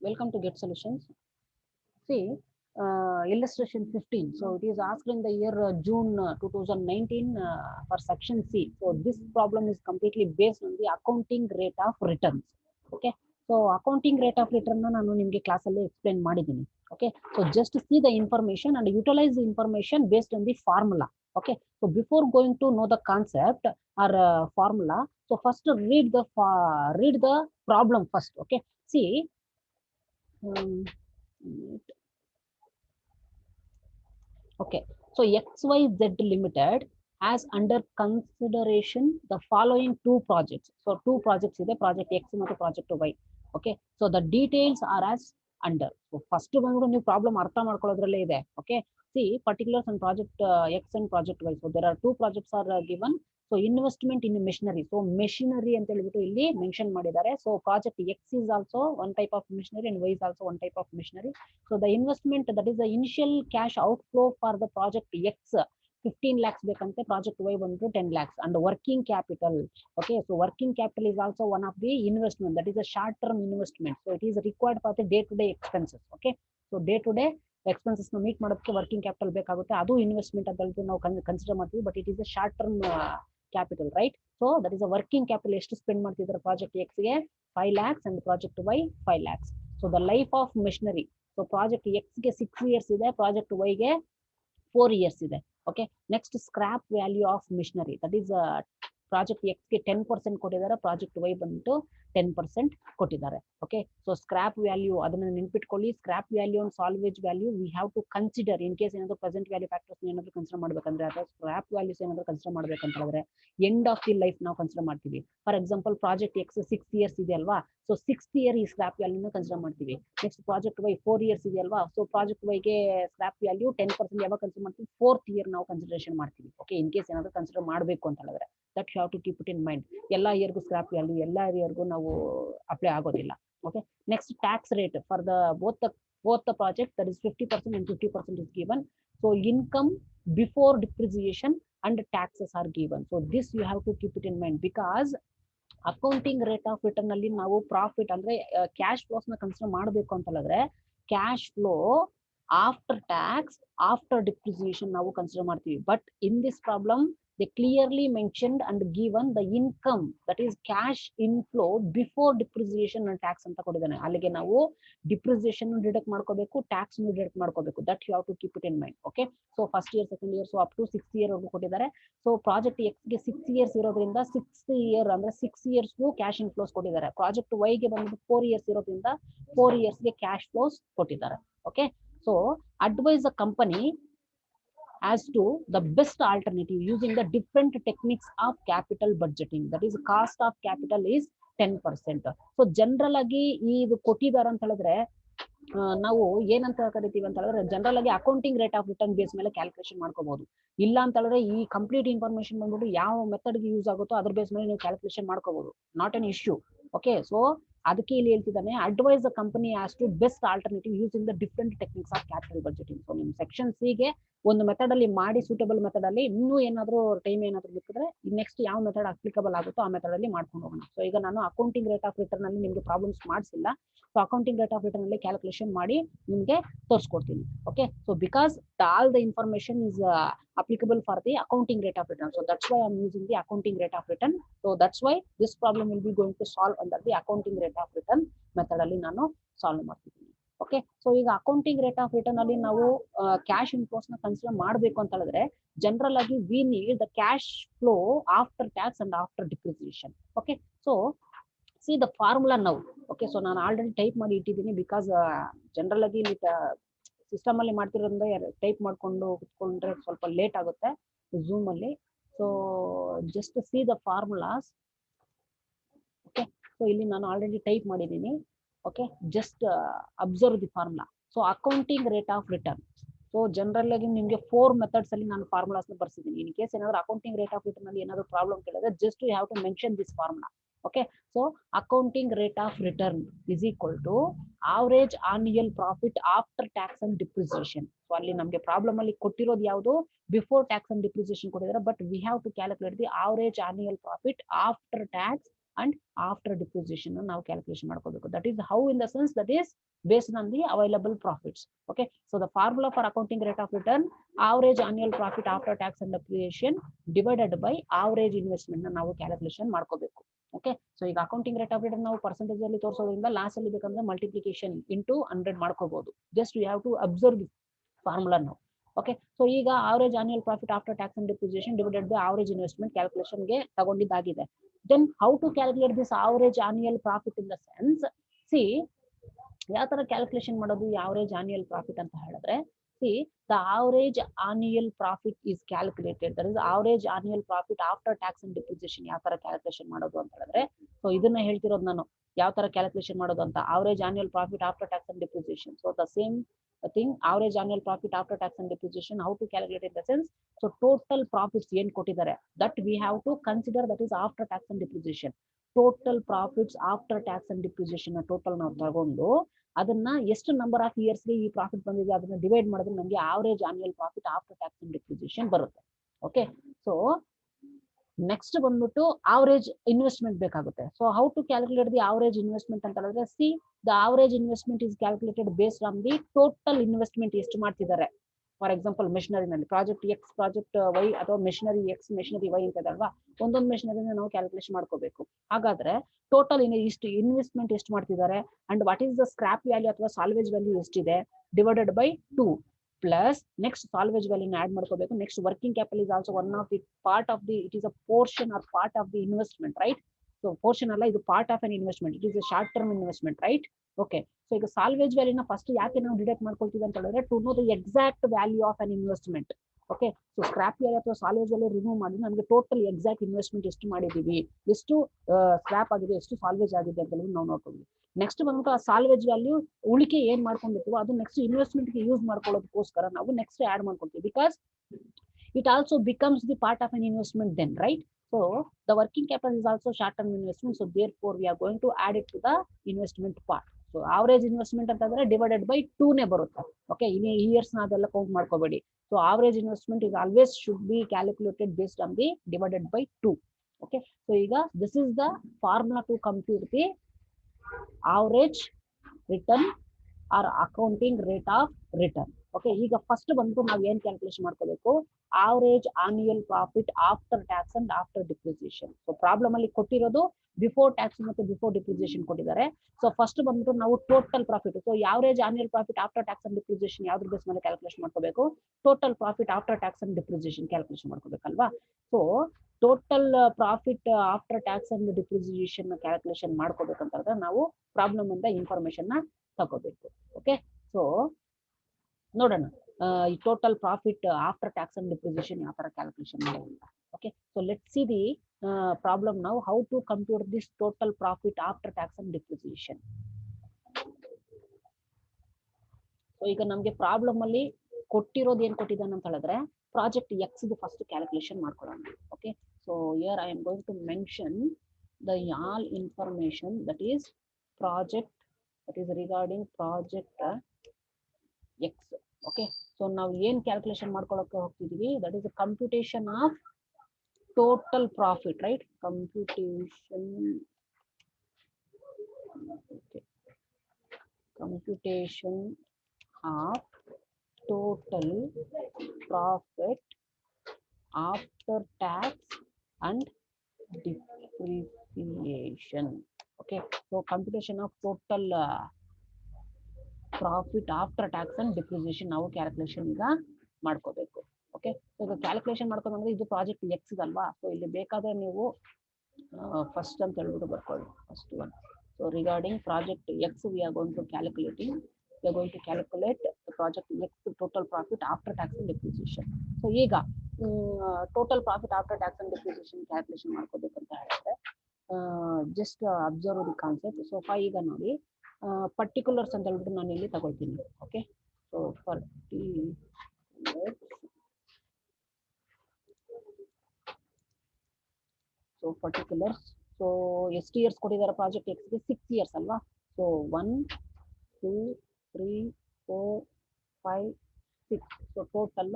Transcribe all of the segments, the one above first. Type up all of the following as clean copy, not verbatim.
Welcome to Get Solutions. See, illustration 15. So it is asked in the year June 2019 for section C. So this problem is completely based on the accounting rate of returns. Okay. So accounting rate of return ನಾನು ನಿಮಗೆ class ಅಲ್ಲಿ explain ಮಾಡಿದ್ದೀನಿ. Okay. So just see the information and utilize the information based on the formula. Okay. So before going to know the concept or formula, so first read the problem first. Okay. See. Okay, so XYZ Limited has under consideration the following two projects. So two projects ಇದೆ project X ಮತ್ತು project Y. Okay, so the details are as under. So first ಬಂದ್ಬಿಟ್ಟು ನೀವು problem ಅರ್ಥ ಮಾಡ್ಕೊಳ್ಳೋದ್ರಲ್ಲೇ ಇದೆ. Okay, see particulars on project X and project Y. So there are two projects are given. So investment in machinery. So machinery ಅಂತ ಹೇಳ್ಬಿಟ್ಟು ಇಲ್ಲಿ mention ಮಾಡಿದ್ದಾರೆ. So project X is also one type of machinery and Y is also one type of machinery. So the investment, that is the initial cash outflow for the project X 15 lakhs ಬೇಕಂತೆ, project Y ಬಂದು 10 lakhs and working capital. Okay, so working capital is also one of the investment, that is a short term investment. So it is required for the day to day expenses. Okay, so day to day expenses ನ meet ಮಾಡೋದಕ್ಕೆ working capital ಬೇಕಾಗುತ್ತೆ, ಅದು investment ಅಂತ ನಾವು consider ಮಾಡ್ತೀವಿ, but it is a short term capital, right? So that is a working capital ಎಷ್ಟು spend ಮಾಡ್ತಿದ್ದಾರೆ project X ಗೆ 5 lakhs and project Y 5 lakhs. So the life of machinery, so project X ಗೆ 6 years ಇದೆ, project Y ಗೆ 4 years ಇದೆ. Okay, next scrap value of machinery, that is project X ಗೆ 10% ಕೊಟ್ಟಿದ್ದಾರೆ, project Y ಬಂದ್ಬಿಟ್ಟು 10% ಕೊಟ್ಟಿದ್ದಾರೆ. Okay, so scrap value ಅದನ್ನ ನೆನ್ಪಿಟ್ಕೊಳ್ಳಿ. Scrap value and salvage value we have to consider in case ಏನಾದ್ರು ಪ್ರೆಸೆಂಟ್ ವ್ಯಾಲ್ಯೂ ಫ್ಯಾಕ್ಟರ್ಸ್ ಏನಾದ್ರು consider ಮಾಡ್ಬೇಕಂದ್ರೆ, ಅಥವಾ ಸ್ಕ್ರಾಪ್ ವ್ಯಾಲ್ಯೂಸ್ ಏನಾದ್ರು ಕನ್ಸಿಡರ್ ಮಾಡ್ಬೇಕಂತ ಹೇಳಿದ್ರೆ ಎಂಡ್ ಆಫ್ ದಿ ಲೈಫ್ ನಾವು ಕನ್ಸಿಡರ್ ಮಾಡ್ತೀವಿ. For example project X 6 years ಇದೆ ಅಲ್ವಾ, ಸೊ 6th year ಈ ಸ್ಕ್ರಾಪ್ ವ್ಯಾಲ್ಯೂನ ಕನ್ಸಿಡರ್ ಮಾಡ್ತೀವಿ. ನೆಕ್ಸ್ಟ್ ಪ್ರಾಜೆಕ್ಟ್ ವೈ 4 years ಇದೆ ಅಲ್ವಾ, ಸೊ ಪ್ರಾಜೆಕ್ಟ್ ವೈಗೆ ಸ್ಕ್ರಾಪ್ ವ್ಯಾಲ್ಯೂ 10% ಯಾವಾಗ ಕನ್ಸಿಡರ್ ಮಾಡ್ತೀವಿ, 4th year ನಾವು ಕನ್ಸಿಡರೇಷನ್ ಮಾಡ್ತೀವಿ. ಓಕೆ, ಇನ್ ಕೇಸ್ ಏನಾದ್ರು ಕನ್ಸಿಡರ್ ಮಾಡಬೇಕು ಅಂತ ಹೇಳಿದ್ರೆ that you have to keep it in mind. ಎಲ್ಲ ಇಯರ್ಗೂ ಸ್ಕ್ರಾಪ್ ವ್ಯಾಲ್ಯೂ ಎಲ್ಲ ಇಯರ್ಗೂ ನಾವು ಅಪ್ಲೈ ಆಗೋದಿಲ್ಲ. Okay, next tax rate for the both the project, that is 50% and 50% is given. So income before depreciation and taxes are given. So this you have to keep it in mind, because accounting rate of return ಅಲ್ಲಿ ನಾವು profit ಅಂದ್ರೆ cash flows ನ consider ಮಾಡಬೇಕು ಅಂತ ಹೇಳಿದ್ರೆ cash flow after tax after depreciation ನಾವು consider ಮಾಡ್ತೀವಿ. But in this problem they clearly mentioned and given the income, that is cash inflow before depreciation and tax ಅಂತ ಕೊಟ್ಟಿದ್ದಾನೆ. ಅಲ್ಲಿಗೆ ನಾವು ಡಿಪ್ರಿಸಿಯೇಷನ್ ಡಿಡಕ್ಟ್ ಮಾಡ್ಕೋಬೇಕು, ಟ್ಯಾಕ್ಸ್ ಡಿಡಕ್ಟ್ ಮಾಡ್ಕೋಬೇಕು. That you have to keep it in mind. Okay, so first year second year so up to 6th year ವರೆಗೂ ಕೊಟ್ಟಿದ್ದಾರೆ. So project X ಗೆ 6 years ಇರೋದ್ರಿಂದ 6th year ಅಂದ್ರೆ 6 years ಕ್ಯಾಶ್ ಇನ್ಫ್ಲೋಸ್ ಕೊಟ್ಟಿದ್ದಾರೆ. Project Y ಗೆ ಬಂದ್ಬಿಟ್ಟು 4 years ಇರೋದ್ರಿಂದ 4 years ಗೆ ಕ್ಯಾಶ್ ಫ್ಲೋಸ್ ಕೊಟ್ಟಿದ್ದಾರೆ. Okay, so advice the company as to the best alternative using the different techniques of capital budgeting, that is cost of capital is 10%. So general ಆಗಿ ಇದು ಕೊಟ್ಟಿದ್ದಾರೆ ಅಂತ ಹೇಳಿದ್ರೆ ನಾವು ಏನಂತ ಕರಿತೀವಿ ಅಂತ ಹೇಳಿದ್ರೆ, ಜನರಲ್ ಆಗಿ accounting rate of return base ಮೇಲೆ ಕ್ಯಾಲ್ಕುಲೇಷನ್ ಮಾಡ್ಕೋಬಹುದು. ಇಲ್ಲ ಅಂತ ಹೇಳಿದ್ರೆ ಈ ಕಂಪ್ಲೀಟ್ ಇನ್ಫಾರ್ಮೇಶನ್ ಬಂದ್ಬಿಟ್ಟು ಯಾವ ಮೆಥಡ್ ಗೆ ಯೂಸ್ ಆಗುತ್ತೋ ಅದ್ರ ಬೇಸ್ ಮೇಲೆ ನೀವು ಕ್ಯಾಲ್ಕುಲೇಷನ್ ಮಾಡ್ಕೋಬಹುದು, not an issue. Okay, so ಅದಕ್ಕೆ ಇಲ್ಲಿ ಹೇಳ್ತಿದ್ದಾನೆ advise the company as to best alternative using the different techniques of capital budgeting. So ನಿಮ್ ಸೆಕ್ಷನ್ ಸಿ ಗೆ ಒಂದು ಮೆಥಡ್ ಅಲ್ಲಿ ಮಾಡಿ, ಸೂಟಬಲ್ ಮೆಥಡ್ ಅಲ್ಲಿ ಇನ್ನೂ ಏನಾದ್ರು ಟೈಮ್ ಏನಾದ್ರು ಬೇಕಿದ್ರೆ ನೆಕ್ಸ್ಟ್ ಯಾವ ಮೆಥಡ್ ಅಪ್ಲಿಕಬಲ್ ಆಗುತ್ತೋ ಆ ಮೆಥಡ್ ಅಲ್ಲಿ ಮಾಡ್ಕೊಂಡು ಹೋಗೋಣ. ಸೊ ಈಗ ನಾನು ಅಕೌಂಟಿಂಗ್ ರೇಟ್ ಆಫ್ ರಿಟರ್ನ್ ಅಲ್ಲಿ ನಿಮ್ಗೆ ಪ್ರಾಬ್ಲಮ್ಸ್ ಮಾಡಿಸಿಲ್ಲ. So accounting rate of return ಅಲ್ಲಿ ಕ್ಯಾಲ್ಕುಲೇಷನ್ ಮಾಡಿ ನಿಮ್ಗೆ ತೋರಿಸ್ಕೊಡ್ತೀನಿ. Okay, so because all the information is applicable for the accounting rate of return, so that's why I'm using the accounting rate of return. So that's why this problem will be going to solve under the accounting rate of return method ಅಲ್ಲಿ ನಾನು solve ಮಾಡ್ತಿದ್ದೀನಿ. Okay, so ಈಗ accounting rate of return ಅಲ್ಲಿ ನಾವು cash inflows ನ consider ಮಾಡಬೇಕು ಅಂತ ಹೇಳಿದ್ರೆ ಜನರಲ್ ಆಗಿ we need the cash flow after tax and after depreciation. Okay, so C the formula now. Okay, so ನಾನು ಆಲ್ರೆಡಿ ಟೈಪ್ ಮಾಡಿ ಇಟ್ಟಿದ್ದೀನಿ, ಬಿಕಾಸ್ ಜನರಲ್ ಆಗಿ ಸಿಸ್ಟಮ್ ಅಲ್ಲಿ ಮಾಡ್ತಿರೋದ್ರಿಂದ ಟೈಪ್ ಮಾಡ್ಕೊಂಡು ಕುತ್ಕೊಂಡ್ರೆ ಸ್ವಲ್ಪ ಲೇಟ್ ಆಗುತ್ತೆ ಝೂಮ್ ಅಲ್ಲಿ. So just see the formulas. Okay, so ಇಲ್ಲಿ ನಾನು ಆಲ್ರೆಡಿ ಟೈಪ್ ಮಾಡಿದ್ದೀನಿ. Okay, just observe the formula. So accounting rate of return, so general ಆಗಿ ನಿಮಗೆ 4 ಮೆಥಡ್ಸ್ ಅಲ್ಲಿ ನಾನು ಫಾರ್ಮುಲಾಸ್ ನ ಬರ್ಸಿದ್ದೀನಿ. ಇನ್ ಕೇಸ್ ಏನಾದ್ರು ಅಕೌಂಟಿಂಗ್ ರೇಟ್ ಆಫ್ ರಿಟರ್ನ್ ಅಲ್ಲಿ ಏನಾದ್ರು ಪ್ರಾಬ್ಲಮ್ ಕೇಳಿದ್ರೆ just you have to mention this formula. Okay, so accounting rate of return is equal to average annual profit after tax and depreciation. So ಅಲ್ಲಿ ನಮಗೆ problem ಅಲ್ಲಿ ಕೊಟ್ಟಿರೋದು ಯಾವುದು, before tax and depreciation ಕೊಟ್ಟಿದ್ದಾರೆ, but we have to calculate the average annual profit after tax and after depreciation ನಾವು calculation ಮಾಡ್ಕೋಬೇಕು. That is how, in the sense that is based on the available profits. Okay, so the formula for accounting rate of return, average annual profit after tax and depreciation divided by average investment na ನಾವು calculation ಮಾಡ್ಕೋಬೇಕು. Okay, so ಈಗ accounting rate of return ನಾವು percentage ಅಲ್ಲಿ ತೋರಿಸೋದ್ರಿಂದ ಲಾಸ್ ಅಲ್ಲಿ ಬೇಕಂದ್ರೆ multiplication into 100 ಮಾಡ್ಕೋಬಹುದು. Just you have to observe the formula ನಾವು. ಓಕೆ, ಸೊ ಈಗ average annual profit after tax and depreciation divided by average investment ಕ್ಯಾಲ್ಕುಲೇಷನ್ಗೆ ತಗೊಂಡಿದ್ದಾಗಿದೆ. Then how to calculate this average annual profit in the sense, see ಯಾವ ತರ calculation ಮಾಡೋದು ಈ average annual profit ಅಂತ ಹೇಳಿದ್ರೆ, see the average annual profit is calculated, that is average annual profit after tax and depreciation ಯಾವ ತರ calculation ಮಾಡೋದು ಅಂತ ಹೇಳಿದ್ರೆ, ಸೊ ಇದನ್ನ ಹೇಳ್ತಿರೋದು ನಾನು ಯಾವ ತರ ಕ್ಯಾಲ್ಕುಲೇಷನ್ ಮಾಡೋದು ಅಂತ. Average annual profit after tax and depreciation, so the same thing, average annual profit after tax and depreciation, how to calculate in the sense, so total profits ಏನ್ ಕೊಟ್ಟಿದ್ದಾರೆ that we have to consider, that is after tax and depreciation. Total profits after tax and depreciation total ನಾವು ತಗೊಂಡು ಅದನ್ನ ಎಷ್ಟು number of years ಗೆ ಈ profit ಬಂದಿದೆ ಅದನ್ನ ಡಿವೈಡ್ ಮಾಡಿದ್ರೆ ನಮಗೆ average annual profit after tax and depreciation ಬರುತ್ತೆ. ಓಕೆ, ಸೊ ನೆಕ್ಸ್ಟ್ ಬಂದ್ಬಿಟ್ಟು ಆವರೇಜ್ ಇನ್ವೆಸ್ಟ್ಮೆಂಟ್ ಬೇಕಾಗುತ್ತೆ. So how to calculate the average investment ಅಂತ ಹೇಳಿದ್ರೆ, see the average investment is calculated based on the total investment ಎಷ್ಟು ಮಾಡ್ತಿದ್ದಾರೆ. For example ಮೆಷಿನರಿನಲ್ಲಿ project X, project Y ಅಥವಾ machinery X, machinery Y ಅಂತ ಇದಲ್ವಾ, ಒಂದೊಂದು ಮೆಷಿನರಿನ ನಾವು ಕ್ಯಾಲ್ಕುಲೇಷನ್ ಮಾಡ್ಕೋಬೇಕು. ಹಾಗಾದ್ರೆ ಟೋಟಲ್ ಇಷ್ಟು ಇನ್ವೆಸ್ಟ್ಮೆಂಟ್ ಎಷ್ಟು ಮಾಡ್ತಿದ್ದಾರೆ and what is the scrap value ಅಥವಾ salvage value divided by by 2 plus next salvage ವ್ಯಾಲ್ಯೂನ ಆಡ್ ಮಾಡ್ಕೋಬೇಕು. Next working capital is also one of the part of the, it is a portion or part of the investment, right. So portion ಅಲ್ಲ, ಇದು part of an investment, it is a short term investment, right. Okay, so ಈಗ salvage ವ್ಯಾಲ್ಯೂನ first ಯಾಕೆ ನಾವು deduct ಮಾಡ್ಕೊಳ್ತೀವಿ ಅಂತ ಹೇಳಿದ್ರೆ, to know the exact value of an investment. Okay, so scrap value ಅಥವಾ ಸಾಲ್ವೇಜ್ ವ್ಯಾಲ್ಯೂ ರಿಮೂವ್ ಮಾಡಿ ನಮಗೆ ಟೋಟಲ್ ಎಕ್ಸಾಕ್ಟ್ ಇನ್ವೆಸ್ಟ್ಮೆಂಟ್ ಎಷ್ಟು ಮಾಡಿದೀವಿ, ಎಷ್ಟು ಸ್ಕ್ರಾಪ್ ಆಗಿದೆ, ಎಷ್ಟು ಸಾಲ್ವೇಜ್ ಆಗಿದೆ ಅಂತ ನಾವು ನೋಡ್ತೀವಿ. ನೆಕ್ಸ್ಟ್ ಬಂದ್ಬಿಟ್ಟು ಆ ಸಾಲ್ವೇಜ್ ವ್ಯಾಲ್ಯೂ ಉಳಿಕೆ ಏನ್ ಮಾಡ್ಕೊಂಡಿರ್ತೀವೋ ಅದು ನೆಕ್ಸ್ಟ್ ಇನ್ವೆಸ್ಟ್ಮೆಂಟ್ ಗೆ ಯೂಸ್ ಮಾಡ್ಕೊಳ್ಳೋದಕ್ಕೋಸ್ಕರ ನಾವು ನೆಕ್ಸ್ಟ್ ಆಡ್ ಮಾಡ್ಕೊಳ್ತೀವಿ, because it also becomes the part of an investment then, right? So the working capital is also short term investment, so therefore we are going to add it to the investment part. So average investment ಅಂತಂದ್ರೆ divided by 2 ನೇ ಬರುತ್ತೆ. Okay, ಇನ್ನು years ನ ಅದೆಲ್ಲ count ಮಾಡ್ಕೋಬೇಡಿ. So average investment is always should be calculated based on the divided by 2. Okay, so ಈಗ this is the formula to compute the average return or accounting rate of return. Okay, ಈಗ first ಬಂದು ನಾವು ಏನ್ calculation ಮಾಡ್ಕೋಬೇಕು, average annual profit after tax and after depreciation. So problem ಅಲ್ಲಿ ಕೊಟ್ಟಿರೋದು before tax ಮತ್ತೆ before depreciation ಕೊಟ್ಟಿದ್ದಾರೆ. So first ಬಂದ್ಬಿಟ್ಟು ನಾವು total profit, so average annual profit after tax and depreciation ಯಾವ್ದ್ರ ಬೇಸ್ ಮೇಲೆ ಕ್ಯಾಲ್ಕುಲೇಷನ್ ಮಾಡ್ಕೋಬೇಕು, total profit after tax and depreciation calculation ಮಾಡ್ಕೋಬೇಕಲ್ವಾ. So total profit after tax and depreciation calculation ಮಾಡ್ಕೋಬೇಕಂತಂದ್ರೆ ನಾವು problem ಇಂದ ಇನ್ಫಾರ್ಮೇಶನ್ ನ ತಗೋಬೇಕು. ಓಕೆ, ಸೊ ನೋಡೋಣ ಈ total profit after tax and depreciation ಯಾವ ತರ ಕ್ಯಾಲ್ಕುಲೇಷನ್ ಮಾಡೋದು. Okay, so let see the problem ನಾವು, how to compute this total profit after tax and depreciation. So ಈಗ ನಮ್ಗೆ ಪ್ರಾಬ್ಲಮ್ ಅಲ್ಲಿ ಕೊಟ್ಟಿರೋದು ಏನ್ ಕೊಟ್ಟಿದ್ದಾನೆ ಅಂತ ಹೇಳಿದ್ರೆ, ಪ್ರಾಜೆಕ್ಟ್ ಎಕ್ಸ್ ಫಸ್ಟ್ ಕ್ಯಾಲ್ಕುಲೇಷನ್ ಮಾಡ್ಕೊಳ್ಳೋಣ. Okay, so here I am going to mention the all information that is project, that is regarding project X. Okay, so ನಾವು ಏನ್ ಕ್ಯಾಲ್ಕುಲೇಷನ್ ಮಾಡ್ಕೊಳ್ಳೋಕೆ ಹೋಗ್ತಿದೀವಿ, that is computation of total profit, right. Computation of total profit after tax and depreciation. Okay, so computation of total profit after tax and depreciation ನಾವು calculation ಈಗ ಮಾಡ್ಕೋಬೇಕು. Okay, so ಈಗ calculation ಮಾಡ್ಕೊಂಡ್ರೆ ಇದು ಪ್ರಾಜೆಕ್ಟ್ ಎಕ್ಸ್ ಅಲ್ವಾ. So ಇಲ್ಲಿ ಬೇಕಾದ್ರೆ ನೀವು ಫಸ್ಟ್ ಅಂತ ಹೇಳ್ಬಿಟ್ಟು ಬರ್ಕೊಳ್ಳಿ, first one. So regarding project X we are going to calculating, we are going to calculate project X total profit after tax and depreciation. So ಈಗ total profit after tax and depreciation calculation ಮಾಡ್ಕೋಬೇಕಂತ ಹೇಳಿದ್ರೆ just observe the concept. So ಈಗ ನೋಡಿ particulars ಅಂತ ಹೇಳ್ಬಿಟ್ಟು ನಾನು ಇಲ್ಲಿ ತಗೊಳ್ತೀನಿ. ಓಕೆ, ಸೊ ಪರ್ಟಿಕ್ಯುಲರ್ಸ್, ಸೊ ಎಷ್ಟು ಇಯರ್ಸ್ ಕೊಟ್ಟಿದ್ದಾರೆ ಪ್ರಾಜೆಕ್ಟ್ ಎಕ್ಸ್ಗೆ, 6 ಇಯರ್ಸ್ ಅಲ್ವಾ. So 1 2 3 4 5 6, so total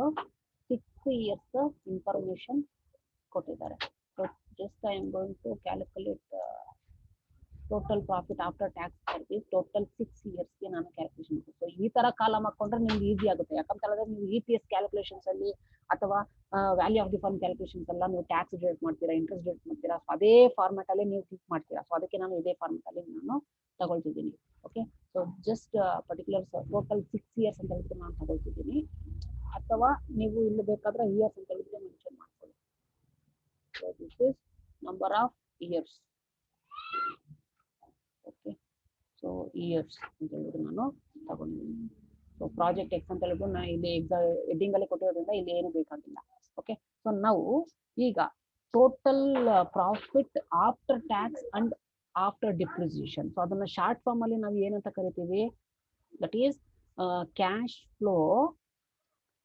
6 years information ಕೊಟ್ಟಿದ್ದಾರೆ. So just I am going to calculate total profit after tax ಬರ್ತೀವಿ ಟೋಟಲ್ 6 ಇಯರ್ಸ್ಗೆ ನಾನು ಕ್ಯಾಲ್ಕುಲೇಷನ್ ಮಾಡ್ತೀನಿ. ಸೊ ಈ ತರ ಕಾಲಮ್ ಹಾಕೊಂಡ್ರೆ ನಿಮ್ಗೆ ಈಸಿ ಆಗುತ್ತೆ. ಯಾಕಂತ ಹೇಳಿದ್ರೆ ನೀವು EPS ಕ್ಯಾಲ್ಕುಲೇಷನ್ಸ್ ಅಲ್ಲಿ ಅಥವಾ value of the fund calculations ಎಲ್ಲ ನೀವು ಟ್ಯಾಕ್ಸ್ ಡಿಡಕ್ಟ್ ಮಾಡ್ತೀರಾ, ಇಂಟ್ರೆಸ್ಟ್ ಡಿಡಕ್ಟ್ ಮಾಡ್ತೀರಾ. ಸೊ ಅದೇ ಫಾರ್ಮ್ಯಾಟ್ ಅಲ್ಲಿ ನೀವು ಕ್ಲಿಕ್ ಮಾಡ್ತೀರಾ. ಸೊ ಅದಕ್ಕೆ ನಾನು ಇದೇ ಫಾರ್ಮ್ಯಾಟ್ ಅಲ್ಲಿ ನಾನು ತಗೊಳ್ತಿದ್ದೀನಿ. Okay, so just particular total 6 years ಅಂತ ಹೇಳಿದ್ರೆ ನಾನು ತಗೊಳ್ತಿದ್ದೀನಿ. ಅಥವಾ ನೀವು ಇಲ್ಲಿ ಬೇಕಾದ್ರೆ ಇಯರ್ಸ್ ಅಂತ ಹೇಳಿದ್ರೆ ಮೆನ್ಷನ್ ಮಾಡ್ಕೊಳ್ಳಿ. So this is number of years. Okay, so years ಅಂತ ಹೇಳಿದ್ರೆ ನಾನು ತಗೊಂಡಿದ್ದೀನಿ. ಸೊ ಪ್ರಾಜೆಕ್ಟ್ ಎಕ್ಸ್ ಅಂತ ಹೇಳಿದ್ರು ನಾನು ಇಲ್ಲಿ ಹೆಡ್ಡಿಂಗ್ ಅಲ್ಲಿ ಕೊಟ್ಟಿರೋದ್ರಿಂದ ಇಲ್ಲಿ ಏನು ಬೇಕಾಗಿಲ್ಲ. ಓಕೆ, ಸೊ ನಾವು ಈಗ total profit after tax and after depreciation. So ಅದನ್ನ ಶಾರ್ಟ್ ಫಾರ್ಮ್ ಅಲ್ಲಿ ನಾವು ಏನಂತ ಕರಿತೀವಿ? That is cash flow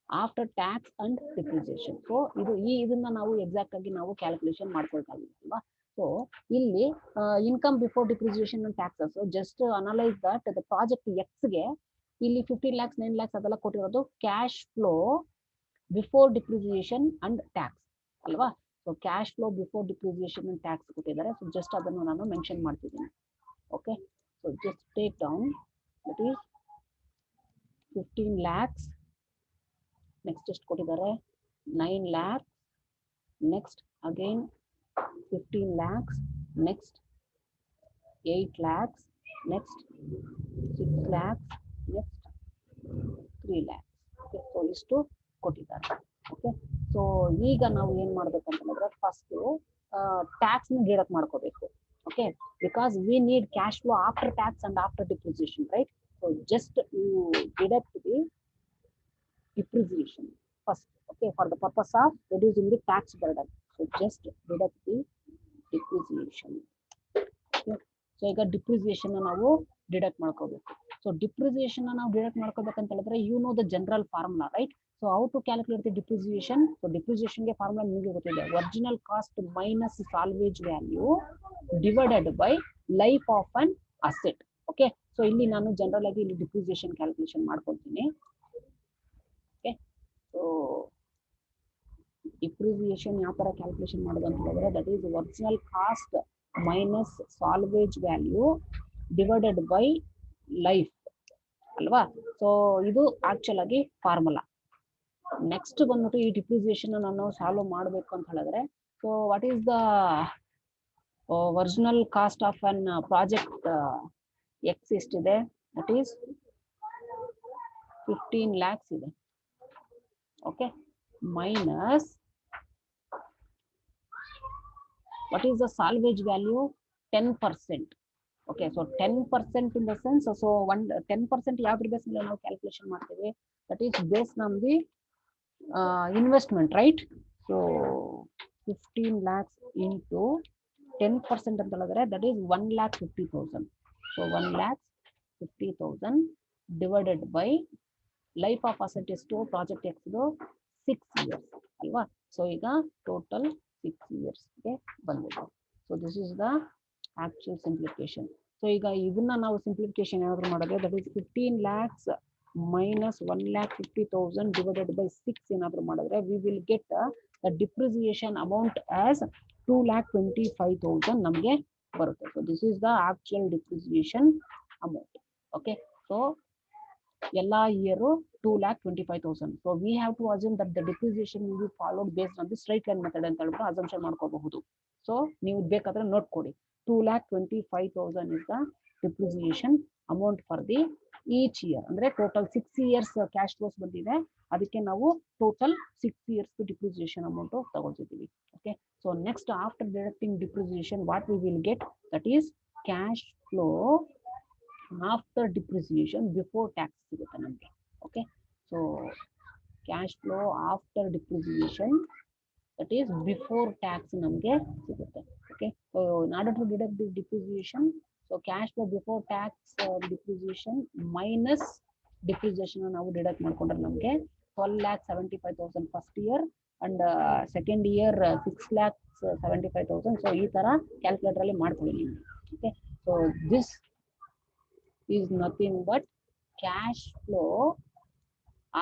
after tax and depreciation. So ಇದನ್ನ ನಾವು ಎಕ್ಸಾಕ್ಟ್ ಆಗಿ ನಾವು ಕ್ಯಾಲ್ಕುಲೇಷನ್ ಮಾಡ್ಕೊಳ್ತಾಯಿದ್ದೀವಿ ಅಲ್ವಾ. ಸೊ ಇಲ್ಲಿ income before depreciation and taxes, just analyse that the project ಎಕ್ಸ್ಗೆ ಇಲ್ಲಿ 15 lakhs 9 lakhs ಅದೆಲ್ಲ ಕೊಟ್ಟಿರೋದು cash flow before depreciation and tax ಅಲ್ವಾ. So cash flow before depreciation and tax ಕೊಟ್ಟಿದ್ದಾರೆ. ಸೊ ಜಸ್ಟ್ ಅದನ್ನು ನಾನು ಮೆನ್ಷನ್ ಮಾಡ್ತಿದ್ದೀನಿ. Okay, so just take down that is 15 lakhs. Next ಎಷ್ಟು ಕೊಟ್ಟಿದ್ದಾರೆ? 9 lakhs. Next again 15 lakhs. Next 8 lakhs. Next 6 lakhs. Next 3 lakhs. Okay, so ಇಷ್ಟು ಕೊಟ್ಟಿದ್ದಾರೆ. Okay, so ಈಗ ನಾವು ಏನ್ ಮಾಡ್ಬೇಕಂತಂದ್ರೆ ಫಸ್ಟ್ ಟ್ಯಾಕ್ಸ್ ನ ಡಿಡಕ್ಟ್ ಮಾಡ್ಕೋಬೇಕು. Okay, because we need cash flow after tax and after depreciation, right? So just you deduct the depreciation first, okay, for the purpose of reducing the tax burden. So just deduct the depreciation. Okay, so ಈಗ depreciation ನಾವು deduct ಮಾಡ್ಕೋಬೇಕು. So depreciation ನಾವು deduct ಮಾಡ್ಕೋಬೇಕಂತ ಹೇಳಿದ್ರೆ you know the general formula, right? So how to calculate the depreciation? So ಡಿಪ್ರಿಸಿಯೇಷನ್ಗೆ formula ನಿಮಗೆ ಗೊತ್ತಿದೆ. Original cost minus salvage value divided by life of an asset. Okay, so ಇಲ್ಲಿ ನಾನು general ಆಗಿ ಇಲ್ಲಿ ಡಿಪ್ರಿಸಿಯೇಷನ್ ಕ್ಯಾಲ್ಕುಲೇಷನ್ ಮಾಡ್ಕೊಳ್ತೀನಿ. ಸೊ ಡಿಪ್ರಿಸಿಯೇಷನ್ ಯಾವ ತರ ಕ್ಯಾಲ್ಕುಲೇಷನ್ ಮಾಡೋದು ಅಂತ ಹೇಳಿದ್ರೆ that is original cost minus salvage value divided by life ಅಲ್ವಾ. ಸೊ ಇದು ಆಕ್ಚುಲ್ ಆಗಿ ಫಾರ್ಮುಲಾ. ನೆಕ್ಸ್ಟ್ ಬಂದ್ಬಿಟ್ಟು ಈ ಡಿಪ್ರಿಸಿಯೇಷನ್ ನಾನು ಸಾಲ್ವ್ ಮಾಡಬೇಕು ಅಂತ ಹೇಳಿದ್ರೆ, so what is the original cost of an project X ಎಷ್ಟಿದೆ? ದಟ್ ಈಸ್ 15 lakhs ಇದೆ. Okay, minus what is the salvage value? 10%. Okay, so 10% in the sense, so 10% ಯಾವ್ದ್ರ ಬೇಸ್ ಮೇಲೆ ನಾವು ಕ್ಯಾಲ್ಕುಲೇಷನ್ ಮಾಡ್ತೀವಿ? ದಟ್ ಈಸ್ ಬೇಸ್ ನಮ್ the investment, right? So 15 lakhs into 10% ಅಂತ ಹೇಳಿದ್ರೆ that is 1,50,000. So 1,50,000 divided by life of asset ಎಷ್ಟು? Project X 6 years ಅಲ್ವಾ. So ಈಗ ಟೋಟಲ್ 6 years ಗೆ ಬಂದಿದೆ. So this is the actual simplification. So ಈಗ ಇದನ್ನ ನಾವು ಸಿಂಪ್ಲಿಫಿಕೇಶನ್ ಏನಾದ್ರು ಮಾಡಿದ್ರೆ that is 15 lakhs minus 1,50,000 divided by 6 ಏನಾದ್ರು ಮಾಡಿದ್ರೆ V will get the depreciation amount as 2,25,000 ನಮಗೆ ಬರುತ್ತೆ. So this is the actual depreciation amount. Okay, so ಎಲ್ಲ year 2,25,000. So we have to assume that the depreciation will be followed based on the straight line method ಅಂತ ಹೇಳ್ಬಿಟ್ಟು assumption ಮಾಡ್ಕೋಬಹುದು. So ನೀವು ಬೇಕಾದ್ರೆ note ಕೊಡಿ. 2,25,000 is the depreciation amount for the each year. ಅಂದ್ರೆ total 6 years cash flows ಬಂದಿದೆ, ಅದಕ್ಕೆ ನಾವು ಟೋಟಲ್ 6 years ಡಿಪ್ರಿಸಿಯೇಷನ್ ಅಮೌಂಟ್ ತಗೊಳ್ತಿದ್ದೀವಿ. Okay, so next after deducting depreciation what we will get? That is cash flow after depreciation before tax ಸಿಗುತ್ತೆ ನಮಗೆ. Okay, so cash flow after depreciation that is before tax ನಮಗೆ ಸಿಗುತ್ತೆ. Okay, so in order to deduct the depreciation, so cash flow before tax depreciation minus depreciation ನಾವು deduct ಮಾಡ್ಕೊಂಡ್ರೆ ನಮಗೆ 12,75,000 first year and second year 6,75,000. So ಈ ತರ calculator ಅಲ್ಲಿ ಮಾಡ್ಕೊಳ್ಳಿ ನೀವು. Okay, so this is nothing but cash flow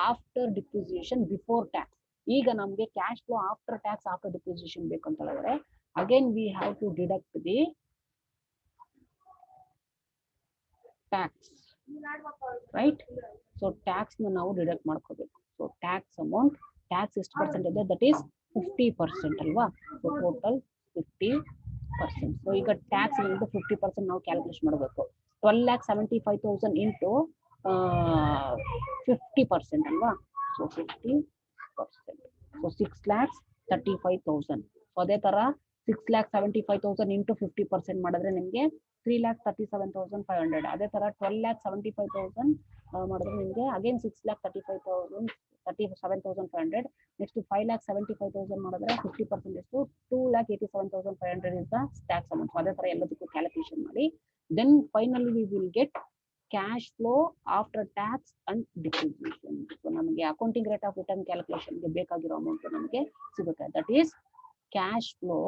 after depreciation before tax. ಈಗ ನಮಗೆ cash flow after tax after depreciation ಬೇಕಂತ ಹೇಳಿದ್ರೆ again we have to deduct the tax, right? So tax ನಾವು ಡಿಡಕ್ಟ್ ಮಾಡ್ಕೋಬೇಕು. ಸೊ ಟ್ಯಾಕ್ಸ್ ಅಮೌಂಟ್, ಟ್ಯಾಕ್ಸ್ ಎಷ್ಟು percent ಇದೆ, that is 50% ಅಲ್ವಾ? So total 50%. So ಈಗ ಟ್ಯಾಕ್ಸ್ 50% ನಾವು ಕ್ಯಾಲ್ಕುಲೇಟ್ ಮಾಡಬೇಕು. 12,75,000 ಇಂಟು 50% ಅಲ್ವಾ? ಸೊ 50%. ಸೊ 6,35,000. ಸೊ ಅದೇ ತರ 6,75,000 ಇಂಟು 50% ಮಾಡಿದ್ರೆ ನಿಮಗೆ 3,37,500. ಅದೇ ತರ 12,75,000 ಮಾಡಿದ್ರೆ ನಿಮಗೆ ಅಗೇನ್ 6,37,500. ನೆಕ್ಸ್ಟ್ 5,75,000 ಮಾಡಿದ್ರೆ 50% ಎಷ್ಟು, 2,87,500 ಇಸ್ ದ ಟ್ಯಾಕ್ಸ್ ಅಮೌಂಟ್. ಅದೇ ತರ ಎಲ್ಲದಕ್ಕೂ ಕ್ಯಾಲ್ಕುಲೇಷನ್ ಮಾಡಿ. Then finally we will get cash flow after tax and depreciation. So ನಮಗೆ ಅಕೌಂಟಿಂಗ್ ರೇಟ್ ಆಫ್ ರಿಟರ್ನ್ ಕ್ಯಾಲ್ಕುಲೇಷನ್ಗೆ ಬೇಕಾಗಿರೋ ಅಮೌಂಟ್ ನಮಗೆ ಸಿಗುತ್ತೆ. That is cash flow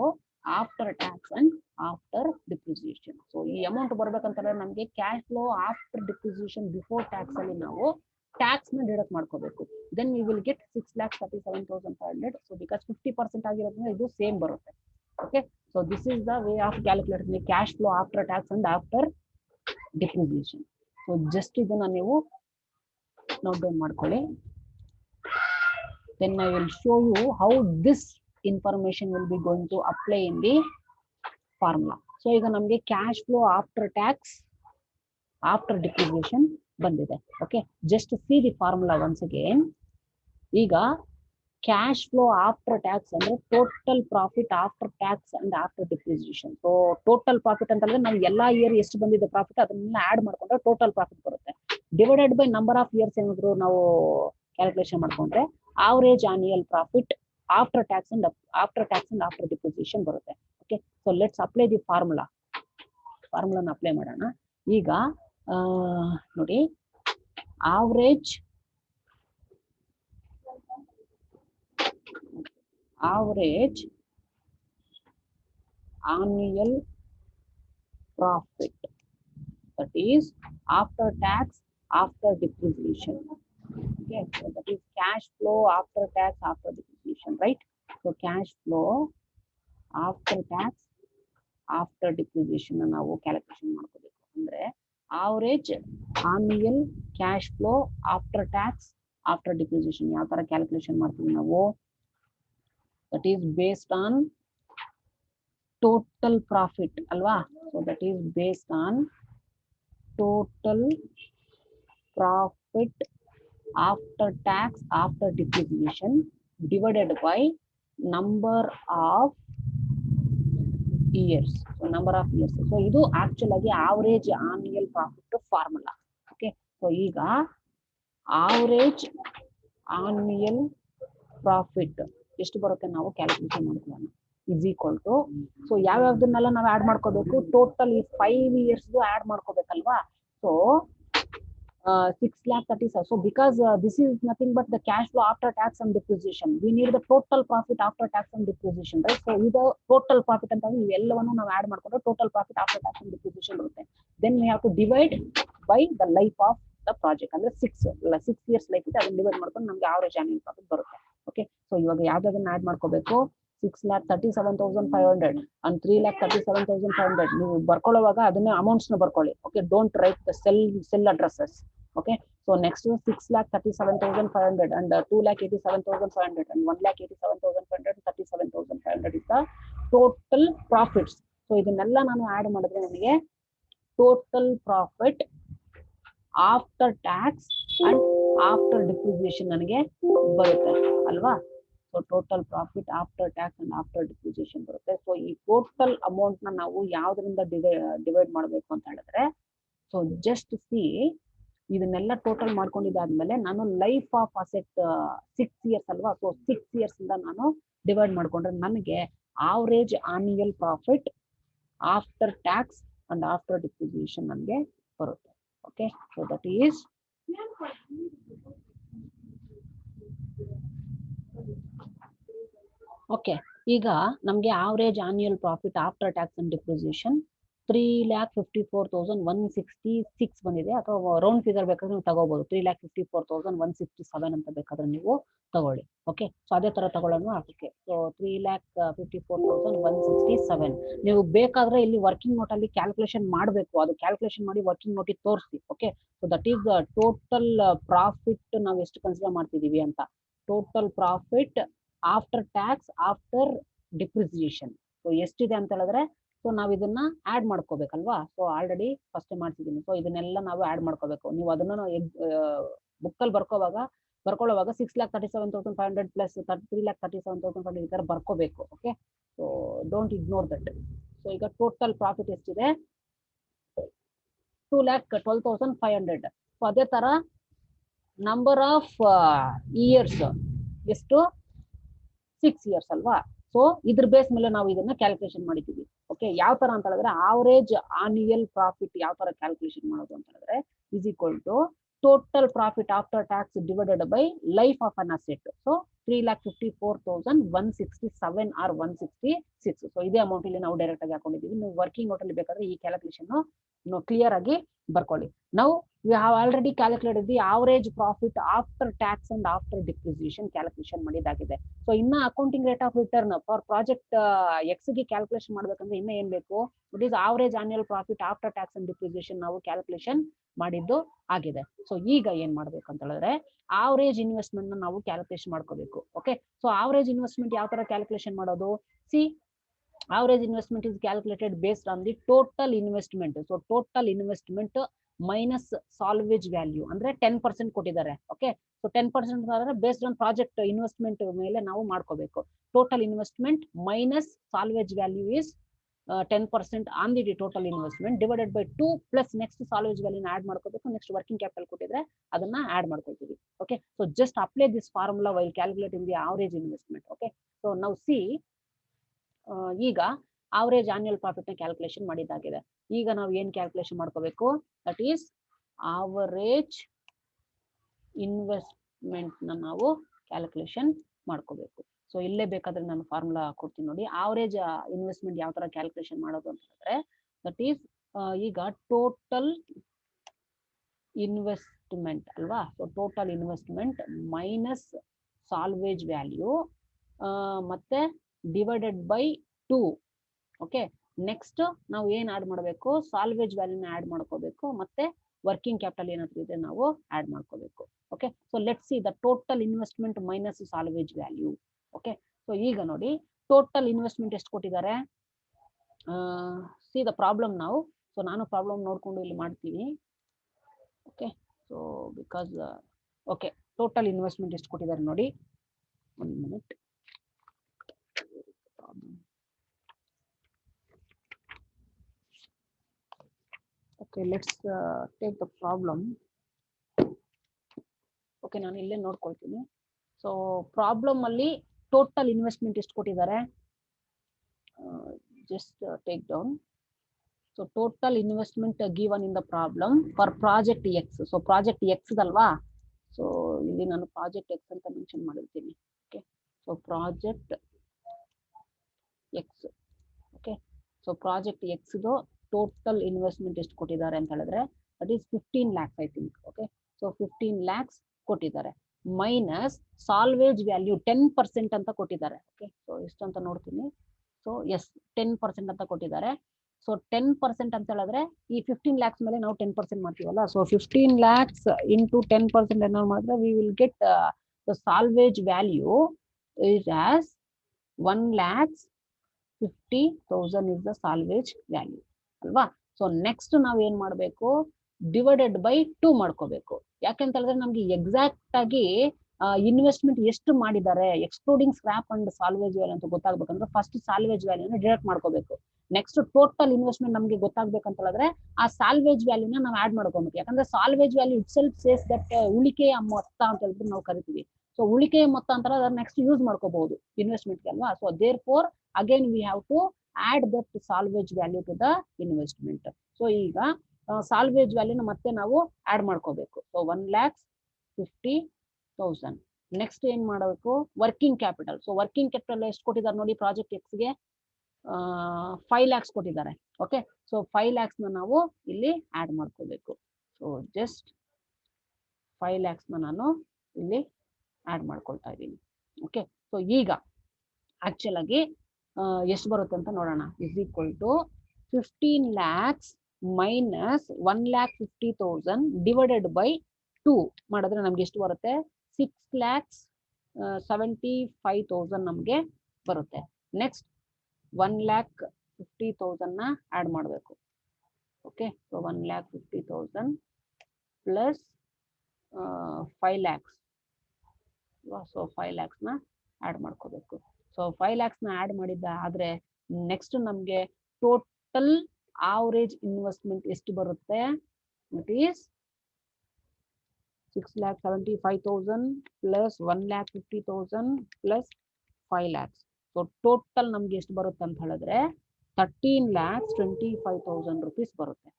after tax and after depreciation. So ಈ ಅಮೌಂಟ್ ಬರ್ಬೇಕಂತಂದ್ರೆ ನಮಗೆ cash flow after depreciation before tax ಅಲ್ಲಿ ನಾವು ಟ್ಯಾಕ್ಸ್ ನ ಡಿಡಕ್ಟ್ ಮಾಡ್ಕೋಬೇಕು. Then we will get 6,37,500. So because 50% ಆಗಿರೋದ್ರಿಂದ ಇದು ಸೇಮ್ ಬರುತ್ತೆ. Okay, so this is the way of calculating the cash flow after tax and after depreciation. So just ಇದನ್ನ ನೀವು note down ಮಾಡ್ಕೊಳ್ಳಿ. Then I will show you how this information will be going to apply in the formula. So ಈಗ ನಮಗೆ cash flow after tax after depreciation ಬಂದಿದೆ. Okay, just see the formula once again. ಈಗ cash flow after tax ಅಂದ್ರೆ total profit after tax and after depreciation. So total profit ಅಂತಂದ್ರೆ ನಾವು ಎಲ್ಲಾ year ಎಷ್ಟು ಬಂದಿದೆ ಪ್ರಾಫಿಟ್ ಅದನ್ನೆಲ್ಲ ಆಡ್ ಮಾಡ್ಕೊಂಡ್ರೆ ಟೋಟಲ್ ಪ್ರಾಫಿಟ್ ಬರುತ್ತೆ. Divided by number of years ಏನಾದ್ರು ನಾವು ಕ್ಯಾಲ್ಕುಲೇಷನ್ ಮಾಡ್ಕೊಂಡ್ರೆ average annual profit after tax and after depreciation ಬರುತ್ತೆ. Okay, so let's apply the ಫಾರ್ಮುಲಾನ ಅಪ್ಲೈ ಮಾಡೋಣ. ಈಗ ನೋಡಿ, average annual profit, that is after tax after depreciation. Okay, so that is cash flow after tax after depreciation, right? So cash flow after tax after depreciation ನಾವು calculation ಮಾಡ್ಕೋಬೇಕು. ಅಂದ್ರೆ average annual cash flow after tax after depreciation ಯಾವ ತರ calculation ಮಾಡ್ತೀವಿ ನಾವು, that is based on total profit ಅಲ್ವಾ? So that is based on total profit after tax after depreciation divided by number of years. So number of years. So ಇದು actual ಆಗಿ average annual profit formula. Okay, so ಈಗ average annual profit ಎಷ್ಟು ಬರುತ್ತೆ ನಾವು calculation ಮಾಡ್ಕೊಳ್ಳೋಣ. Is equal to, so ಯಾವ್ಯಾವ್ದನ್ನೆಲ್ಲ ನಾವು add ಮಾಡ್ಕೋಬೇಕು, ಟೋಟಲ್ ಈ 5 years ಆಡ್ ಮಾಡ್ಕೋಬೇಕಲ್ವಾ? So 6,37,000. So because this is nothing but the cash flow after tax and depreciation, we need the total profit after tax and depreciation, right? So ಇದು total profit ಅಂತ ಇವೆಲ್ಲವನ್ನು ನಾವು add ಮಾಡ್ಕೊಂಡ್ರೆ total profit after tax and depreciation ಬರುತ್ತೆ. Then we have to divide by the life of the project. ಅಂದ್ರೆ 6 years life ಇದೆ, ಅದನ್ನ divide ಮಾಡ್ಕೊಂಡು ನಮಗೆ ಆವರೇಜ್ ಆನ್ಯುಯಲ್ ಪ್ರಾಫಿಟ್ ಬರುತ್ತೆ. ಓಕೆ, ಸೊ ಇವಾಗ ಯಾವ್ದನ್ನ ಆಡ್ ಮಾಡ್ಕೋಬೇಕು, 6,37,500 and 3,37,500. ನೀವು ಬರ್ಕೊಳ್ಳುವಾಗ ಅದನ್ನೇ ಅಮೌಂಟ್ಸ್ ನ ಬರ್ಕೊಳ್ಳಿ. Okay, don't right the cell addresses. Okay, so next 6,37,500 and 2,87,500 and 1,87,500 37,500 is the total profits. So ಇದನ್ನೆಲ್ಲ ನಾನು ಆಡ್ ಮಾಡಿದ್ರೆ ನನಗೆ total profit after tax and after depreciation ನನಗೆ ಬರುತ್ತೆ ಅಲ್ವಾ? So total profit after tax and after depreciation ಬರುತ್ತೆ. So ಈ total amount ನ ನಾವು ಯಾವ್ದ್ರಿಂದ ಡಿವೈಡ್ ಮಾಡಬೇಕು ಅಂತ ಹೇಳಿದ್ರೆ, ಸೊ ಜಸ್ಟ್ ಸಿ, ಇದನ್ನೆಲ್ಲ ಟೋಟಲ್ ಮಾಡ್ಕೊಂಡಿದ್ದಾದ್ಮೇಲೆ ನಾನು ಲೈಫ್ ಆಫ್ ಅಸೆಟ್ 6 years ಅಲ್ವಾ? ಸೊ 6 years ಇಂದ ನಾನು ಡಿವೈಡ್ ಮಾಡ್ಕೊಂಡ್ರೆ ನನಗೆ average annual profit after tax and after depreciation ನನಗೆ ಬರುತ್ತೆ. Okay, so that is okay. ಈಗ ನಮಗೆ average annual profit after tax and depreciation 3,54,166 ಬಂದಿದೆ, ಅಥವಾ ರೌಂಡ್ ಫಿಗರ್ ಬೇಕಾದ್ರೆ ನೀವು ತಗೋಬಹುದು. 3,54,167 ಅಂತ ಬೇಕಾದ್ರೆ ನೀವು ತಗೊಳ್ಳಿ. ಓಕೆ, ಸೊ ಅದೇ ತರ ತಗೊಳ್ಳೋಣ. ಅದಕ್ಕೆ ಸೊ 3,54,167 ನೀವು ಬೇಕಾದ್ರೆ ಇಲ್ಲಿ ವರ್ಕಿಂಗ್ ನೋಟ್ ಅಲ್ಲಿ ಕ್ಯಾಲ್ಕುಲೇಷನ್ ಮಾಡಬೇಕು. ಅದು ಕ್ಯಾಲ್ಕುಲೇಷನ್ ಮಾಡಿ ವರ್ಕಿಂಗ್ ನೋಟಿಗೆ ತೋರಿಸಿ. Okay, so that is total profit ನಾವು ಎಷ್ಟು ಕನ್ಸಿಡರ್ ಮಾಡ್ತಿದೀವಿ ಅಂತ. Total profit after tax after depreciation. So ಎಷ್ಟಿದೆ ಅಂತ ಹೇಳಿದ್ರೆ, ಸೊ ನಾವ್ ಇದನ್ನ ಆಡ್ ಮಾಡ್ಕೋಬೇಕಲ್ವಾ. ಸೊ ಆಲ್ರೆಡಿ ಫಸ್ಟ್ ಮಾಡ್ತಿದ್ದೀನಿ. ಸೊ ಇದನ್ನೆಲ್ಲ ನಾವು ಆಡ್ ಮಾಡ್ಕೋಬೇಕು. ನೀವು ಅದನ್ನ ಬುಕ್ ಅಲ್ಲಿ ಬರ್ಕೊಳ್ಳುವಾಗ 6,37,500 ಪ್ಲಸ್ 3,37,500 ಈ ತರ ಬರ್ಕೋಬೇಕು. Okay, so don't ignore that. So ಈಗ ಟೋಟಲ್ ಪ್ರಾಫಿಟ್ ಎಷ್ಟಿದೆ, 2,12,500. ಸೊ ಅದೇ ತರ ನಂಬರ್ ಆಫ್ ಇಯರ್ಸ್ ಎಷ್ಟು, 6 years ಅಲ್ವಾ. ಸೊ ಇದ್ರ ಬೇಸ್ ಮೇಲೆ ನಾವು ಇದನ್ನ ಕ್ಯಾಲ್ಕುಲೇಷನ್ ಮಾಡಿದ್ದೀವಿ. ಓಕೆ, ಯಾವ ತರ ಅಂತ ಹೇಳಿದ್ರೆ ಆವರೇಜ್ ಆನ್ಯುಯಲ್ ಪ್ರಾಫಿಟ್ ಯಾವ ತರ ಕ್ಯಾಲ್ಕುಲೇಷನ್ ಮಾಡೋದು ಅಂತ ಹೇಳಿದ್ರೆ is equal to total profit after tax divided by life of an asset. So 3,54,167 or 166. So ಇದೇ ಅಮೌಂಟ್ ಇಲ್ಲಿ ನಾವು ಡೈರೆಕ್ಟ್ ಆಗಿ ಹಾಕೊಂಡಿದ್ದೀವಿ. ನೀವು ವರ್ಕಿಂಗ್ ನೋಟ್ ಅಲ್ಲಿ ಬೇಕಾದ್ರೆ ಈ ಕ್ಯಾಲ್ಕುಲೇಷನ್ ಕ್ಲಿಯರ್ ಆಗಿ ಬರ್ಕೊಳ್ಳಿ. ನಾವು we have already calculated the average profit after tax and after depreciation calculation ಮಾಡಿದಾಗಿದೆ. ಸೊ ಇನ್ನ accounting rate of return for project X ಗೆ ಕ್ಯಾಲ್ಕುಲೇಷನ್ ಮಾಡ್ಬೇಕಂದ್ರೆ ಇನ್ನ ಏನ್ ಬೇಕು, it is average annual profit after tax and depreciation ನಾವು calculation ಮಾಡಿದ್ದು ಆಗಿದೆ. ಸೊ ಈಗ ಏನ್ ಮಾಡ್ಬೇಕು ಅಂತ ಹೇಳಿದ್ರೆ ಆವರೇಜ್ ಇನ್ವೆಸ್ಟ್ಮೆಂಟ್ ನ ನಾವು ಕ್ಯಾಲ್ಕುಲೇಷನ್ ಮಾಡ್ಕೋಬೇಕು. ಓಕೆ, ಸೊ ಆವರೇಜ್ ಇನ್ವೆಸ್ಟ್ಮೆಂಟ್ ಯಾವ ತರ ಕ್ಯಾಲ್ಕುಲೇಷನ್ ಮಾಡೋದು, C average investment is calculated based on the total investment. So total investment minus salvage value ಅಂದ್ರೆ 10% ಕೊಟ್ಟಿದ್ದಾರೆ. ಓಕೆ, ಸೊ 10% ಅಂದ್ರೆ ಬೇಸ್ಡ್ ಆನ್ ಪ್ರಾಜೆಕ್ಟ್ ಇನ್ವೆಸ್ಟ್ಮೆಂಟ್ ಮೇಲೆ ನಾವು ಮಾಡ್ಕೋಬೇಕು. Total investment minus salvage value is 10% on the total investment divided by 2 plus next salvage ವ್ಯಾಲ್ಯೂನ add ಮಾಡ್ಕೋಬೇಕು. Next working capital ಕೊಟ್ಟಿದ್ರೆ ಅದನ್ನ ಆಡ್ ಮಾಡ್ಕೊಳ್ತೀವಿ. Okay, so just apply this formula while calculating the average investment. Okay, so ನಾವು see ಈಗ average annual profit ನ calculation ಮಾಡಿದ್ದಾಗಿದೆ. ಈಗ ನಾವು ಏನ್ ಕ್ಯಾಲ್ಕುಲೇಷನ್ ಮಾಡ್ಕೋಬೇಕು, ದಟ್ ಈಸ್ ಆವರೇಜ್ ಇನ್ವೆಸ್ಟ್ಮೆಂಟ್ ನ ನಾವು ಕ್ಯಾಲ್ಕುಲೇಷನ್ ಮಾಡ್ಕೋಬೇಕು. ಸೊ ಇಲ್ಲೇ ಬೇಕಾದ್ರೆ ನಾನು ಫಾರ್ಮುಲಾ ಕೊಡ್ತೀನಿ ನೋಡಿ. ಆವರೇಜ್ ಇನ್ವೆಸ್ಟ್ಮೆಂಟ್ ಯಾವ ತರ ಕ್ಯಾಲ್ಕುಲೇಷನ್ ಮಾಡೋದು ಅಂತ ಹೇಳಿದ್ರೆ ದಟ್ ಈಸ್ ಈಗ ಟೋಟಲ್ ಇನ್ವೆಸ್ಟ್ಮೆಂಟ್ ಅಲ್ವಾ. So total investment minus salvage value ಮತ್ತೆ ಡಿವೈಡೆಡ್ ಬೈ 2. ಓಕೆ, ನೆಕ್ಸ್ಟ್ ನಾವು ಏನ್ ಆಡ್ ಮಾಡಬೇಕು, ಸಾಲ್ವೇಜ್ ವ್ಯಾಲ್ಯೂನ ಆಡ್ ಮಾಡ್ಕೋಬೇಕು, ಮತ್ತೆ ವರ್ಕಿಂಗ್ ಕ್ಯಾಪಿಟಲ್ ಏನಾದ್ರು ಇದೆ ನಾವು ಆಡ್ ಮಾಡ್ಕೋಬೇಕು. Okay, so let's see the total investment minus salvage value. Okay, so ಈಗ ನೋಡಿ ಟೋಟಲ್ ಇನ್ವೆಸ್ಟ್ಮೆಂಟ್ ಎಷ್ಟು ಕೊಟ್ಟಿದ್ದಾರೆ, ಸಿ ದ ಪ್ರಾಬ್ಲಮ್ ನಾವು. ಸೊ ನಾನು ಪ್ರಾಬ್ಲಮ್ ನೋಡ್ಕೊಂಡು ಇಲ್ಲಿ ಮಾಡ್ತೀನಿ. Okay, so because okay total investment ಎಷ್ಟು ಕೊಟ್ಟಿದ್ದಾರೆ ನೋಡಿ. 1 minute. Okay, let's take the problem. Okay, ನಾನು ಇಲ್ಲೇ ನೋಡ್ಕೊಳ್ತೀನಿ. ಸೊ ಪ್ರಾಬ್ಲಮ್ ಅಲ್ಲಿ ಟೋಟಲ್ ಇನ್ವೆಸ್ಟ್ಮೆಂಟ್ ಎಷ್ಟು ಕೊಟ್ಟಿದ್ದಾರೆ, just take down. So total investment given in the problem for project X. So project X ಅಲ್ವಾ. So ಇಲ್ಲಿ ನಾನು ಪ್ರಾಜೆಕ್ಟ್ ಎಕ್ಸ್ ಅಂತ ಮೆನ್ಷನ್ ಮಾಡಿರ್ತೀನಿ. Okay, so project X. Okay, so project X total investment ಎಷ್ಟು ಕೊಟ್ಟಿದ್ದಾರೆ ಅಂತ ಹೇಳಿದ್ರೆ that is 15 lakhs I think. Okay, so 15 lakhs ಕೊಟ್ಟಿದ್ದಾರೆ ಮೈನಸ್ ಸಾಲ್ವೇಜ್ ವ್ಯಾಲ್ಯೂ 10% ಅಂತ ಕೊಟ್ಟಿದ್ದಾರೆ. ಓಕೆ, ಸೊ ಎಷ್ಟು ಅಂತ ನೋಡ್ತೀನಿ. ಸೊ ಎಸ್ 10% ಅಂತ ಕೊಟ್ಟಿದ್ದಾರೆ. ಸೊ 10% ಅಂತ ಹೇಳಿದ್ರೆ ಈ 15 lakhs ಮೇಲೆ ನಾವು 10% ಮಾಡ್ತೀವಲ್ಲ. ಸೊ 15 lakhs ಇಂಟು 10% ಏನಾದ್ರು ಮಾಡಿದ್ರೆ V will get the salvage value is as 1,50,000 is the salvage value ಅಲ್ವಾ. ಸೊ ನೆಕ್ಸ್ಟ್ ನಾವ್ ಏನ್ ಮಾಡ್ಬೇಕು, ಡಿವೈಡೆಡ್ ಬೈ 2 ಮಾಡ್ಕೋಬೇಕು. ಯಾಕೆಂತ ಹೇಳಿದ್ರೆ ನಮ್ಗೆ ಎಕ್ಸಾಕ್ಟ್ ಆಗಿ ಇನ್ವೆಸ್ಟ್ಮೆಂಟ್ ಎಷ್ಟು ಮಾಡಿದ್ದಾರೆ excluding scrap and salvage value ಅಂತ ಗೊತ್ತಾಗ್ಬೇಕಂದ್ರೆ ಫಸ್ಟ್ ಸಾಲ್ವೇಜ್ ವ್ಯಾಲ್ಯೂನ ಡಿಡಕ್ಟ್ ಮಾಡ್ಕೋಬೇಕು. ನೆಕ್ಸ್ಟ್ ಟೋಟಲ್ ಇನ್ವೆಸ್ಟ್ಮೆಂಟ್ ನಮ್ಗೆ ಗೊತ್ತಾಗ್ಬೇಕಂತ ಹೇಳಿದ್ರೆ ಆ ಸಾಲ್ವೇಜ್ ವ್ಯಾಲ್ಯೂನ ನಾವು ಆಡ್ ಮಾಡ್ಕೋಬೇಕು. ಯಾಕಂದ್ರೆ salvage value itself says that ಉಳಿಕೆಯ ಮೊತ್ತ ಅಂತ ಹೇಳ್ಬಿಟ್ಟು ನಾವು ಕರಿತೀವಿ. ಸೊ ಉಳಿಕೆಯ ಮೊತ್ತ ಅಂತ ಅದನ್ನ ನೆಕ್ಸ್ಟ್ ಯೂಸ್ ಮಾಡ್ಕೋಬಹುದು ಇನ್ವೆಸ್ಟ್ಮೆಂಟ್ ಅಲ್ವಾ. So therefore again we have to add that salvage value to the investment. So ಈಗ ಸಾಲ್ವೇಜ್ ವ್ಯಾಲ್ಯೂನ ಮತ್ತೆ ನಾವು ಆಡ್ ಮಾಡ್ಕೋಬೇಕು. ಸೊ 1,50,000. ನೆಕ್ಸ್ಟ್ ಏನ್ ಮಾಡಬೇಕು, working capital. So working capital ಎಷ್ಟು ಕೊಟ್ಟಿದ್ದಾರೆ ನೋಡಿ ಪ್ರಾಜೆಕ್ಟ್ ಎಕ್ಸ್ ಗೆ 5 lakhs ಕೊಟ್ಟಿದ್ದಾರೆ. ಓಕೆ, ಸೊ 5 lakhs ನಾವು ಇಲ್ಲಿ ಆಡ್ ಮಾಡ್ಕೋಬೇಕು. ಸೊ ಜಸ್ಟ್ 5 lakhs ನಾನು ಇಲ್ಲಿ ಆಡ್ ಮಾಡ್ಕೊಳ್ತಾ ಇದ್ದೀನಿ. ಓಕೆ, ಸೊ ಈಗ ಆಕ್ಚುಲ್ ಆಗಿ ಎಷ್ಟು ಬರುತ್ತೆ ಅಂತ ನೋಡೋಣ. Is equal to 15 lakhs minus 1,50,000 divided by 2 ಮಾಡಿದ್ರೆ ನಮ್ಗೆ ಎಷ್ಟು ಬರುತ್ತೆ? 6,75,000 ನಮ್ಗೆ ಬರುತ್ತೆ. ನೆಕ್ಸ್ಟ್ 1,50,000 ನ ಆಡ್ ಮಾಡಬೇಕು. Okay, so 1,50,000 plus 5 lakhs. So 5 lakhs ನ ಆಡ್ ಮಾಡ್ಕೋಬೇಕು. ಸೊ 5 lakhs ನ ಆಡ್ ಮಾಡಿದ್ದ ಆದ್ರೆ ನೆಕ್ಸ್ಟ್ ನಮ್ಗೆ ಟೋಟಲ್ ಆವರೇಜ್ ಇನ್ವೆಸ್ಟ್ಮೆಂಟ್ ಎಷ್ಟು ಬರುತ್ತೆ? It is 6,75,000 plus 1,50,000 plus 5 lakhs. So total ನಮ್ಗೆ ಎಷ್ಟು ಬರುತ್ತೆ ಅಂತ ಹೇಳಿದ್ರೆ 13,25,000 rupees ಬರುತ್ತೆ.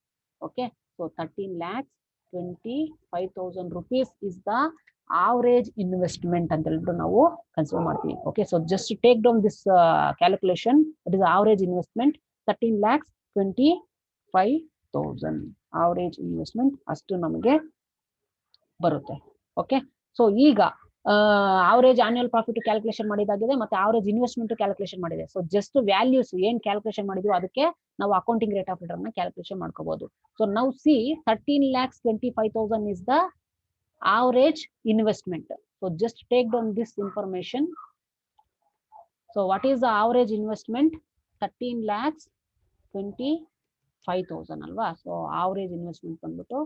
Okay, so 13,25,000 rupees is the average investment ಅಂತ ಹೇಳ್ಬಿಟ್ಟು ನಾವು ಕನ್ಸಿಡರ್ ಮಾಡ್ತೀವಿ. Okay, so just take down this calculation. That is average investment 13,25,000 average investment ಅಷ್ಟು ನಮಗೆ ಬರುತ್ತೆ. ಓಕೆ, ಸೊ ಈಗ ಆವರೇಜ್ ಆನ್ಯುವಲ್ ಪ್ರಾಫಿಟ್ ಕ್ಯಾಲ್ಕುಲೇಷನ್ ಮಾಡಿದಾಗಿದೆ ಮತ್ತೆ ಆವರೇಜ್ ಇನ್ವೆಸ್ಟ್ಮೆಂಟ್ ಕ್ಯಾಲ್ಕುಲೇಷನ್ ಮಾಡಿದೆ. ಸೊ ಜಸ್ಟ್ ವ್ಯಾಲ್ಯೂಸ್ ಏನ್ ಕ್ಯಾಲ್ಕುಲೇಷನ್ ಮಾಡಿದ್ವಿ ಅದಕ್ಕೆ ನಾವು ಅಕೌಂಟಿಂಗ್ ರೇಟ್ ಆಫ್ ರಿಟರ್ನ್ ನ ಕ್ಯಾಲ್ಕುಲೇಷನ್ ಮಾಡ್ಕೋಬಹುದು. So now C 13,25,000 is the average investment. So just take down this information. So what is the average investment? 13,25,000 alva. So average investment ಬಂದ್ಬಿಟ್ಟು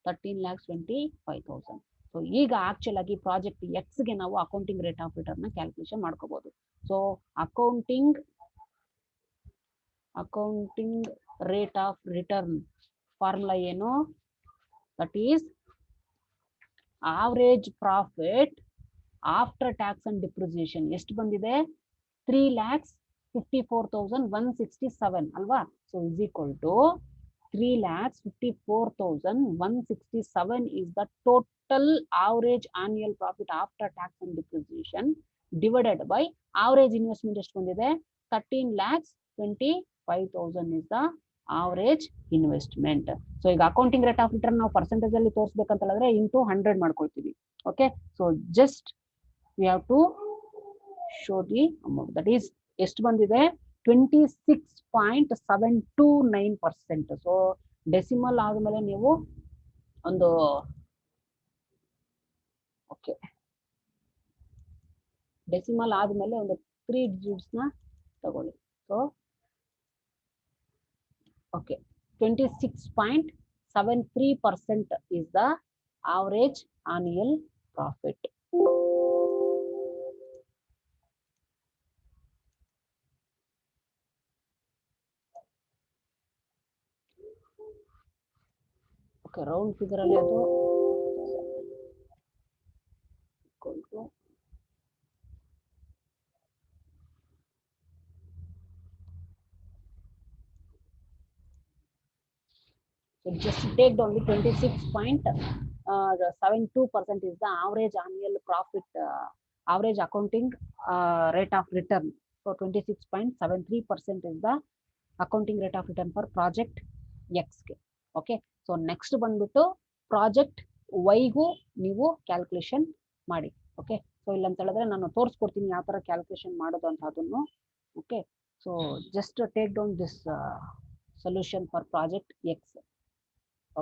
13,25,000. So ಈಗ actual ಆಗಿ project X ಗೆ ನಾವು accounting rate of return ನ calculation ಮಾಡ್ಕೋಬಹುದು. So accounting rate of return formula ಏನು? That is average profit after tax and depreciation. ಎಷ್ಟು ಬಂದಿದೆ? 3,54,167 ಅಲ್ವಾ? So is equal to 3,54,167 is the total average annual profit after tax and depreciation divided by average investment ಎಷ್ಟು ಬಂದಿದೆ? 13,25,000 is the average investment. So ಈಗ accounting rate of return ನಾವು percentage ಅಲ್ಲಿ ತೋರಿಸ್ಬೇಕಂತ ಹೇಳಿದ್ರೆ ಇಂಟು 100 ಮಾಡ್ಕೊಳ್ತೀವಿ. Okay, so just we have to show the amount. That is ಎಷ್ಟು ಬಂದಿದೆ? 26.729%. ಸೊ ಡೆಸಿಮಲ್ ಆದ್ಮೇಲೆ ನೀವು ಒಂದು ಓಕೆ ಡೆಸಿಮಲ್ ಆದ್ಮೇಲೆ ಒಂದು 3 digits ನ ತಗೊಳ್ಳಿ. So okay 26.73% is the average annual profit. Okay, round figure ಅಲ್ಲಿ ಅದು just take down the 26.72% is the average annual profit, average accounting rate of return. So 26.73% is the accounting rate of return for project X. Okay, so next ಬಂದ್ಬಿಟ್ಟು project Y ಗೂ ನೀವು calculation ಮಾಡಿ. Okay, so ಇಲ್ಲ ಅಂತ ಹೇಳಿದ್ರೆ ನಾನು ತೋರಿಸ್ಕೊಡ್ತೀನಿ ಯಾವ ತರ ಕ್ಯಾಲ್ಕುಲೇಷನ್ ಮಾಡೋದು ಅಂತ ಅದನ್ನು. Okay, so just take down this solution for project X.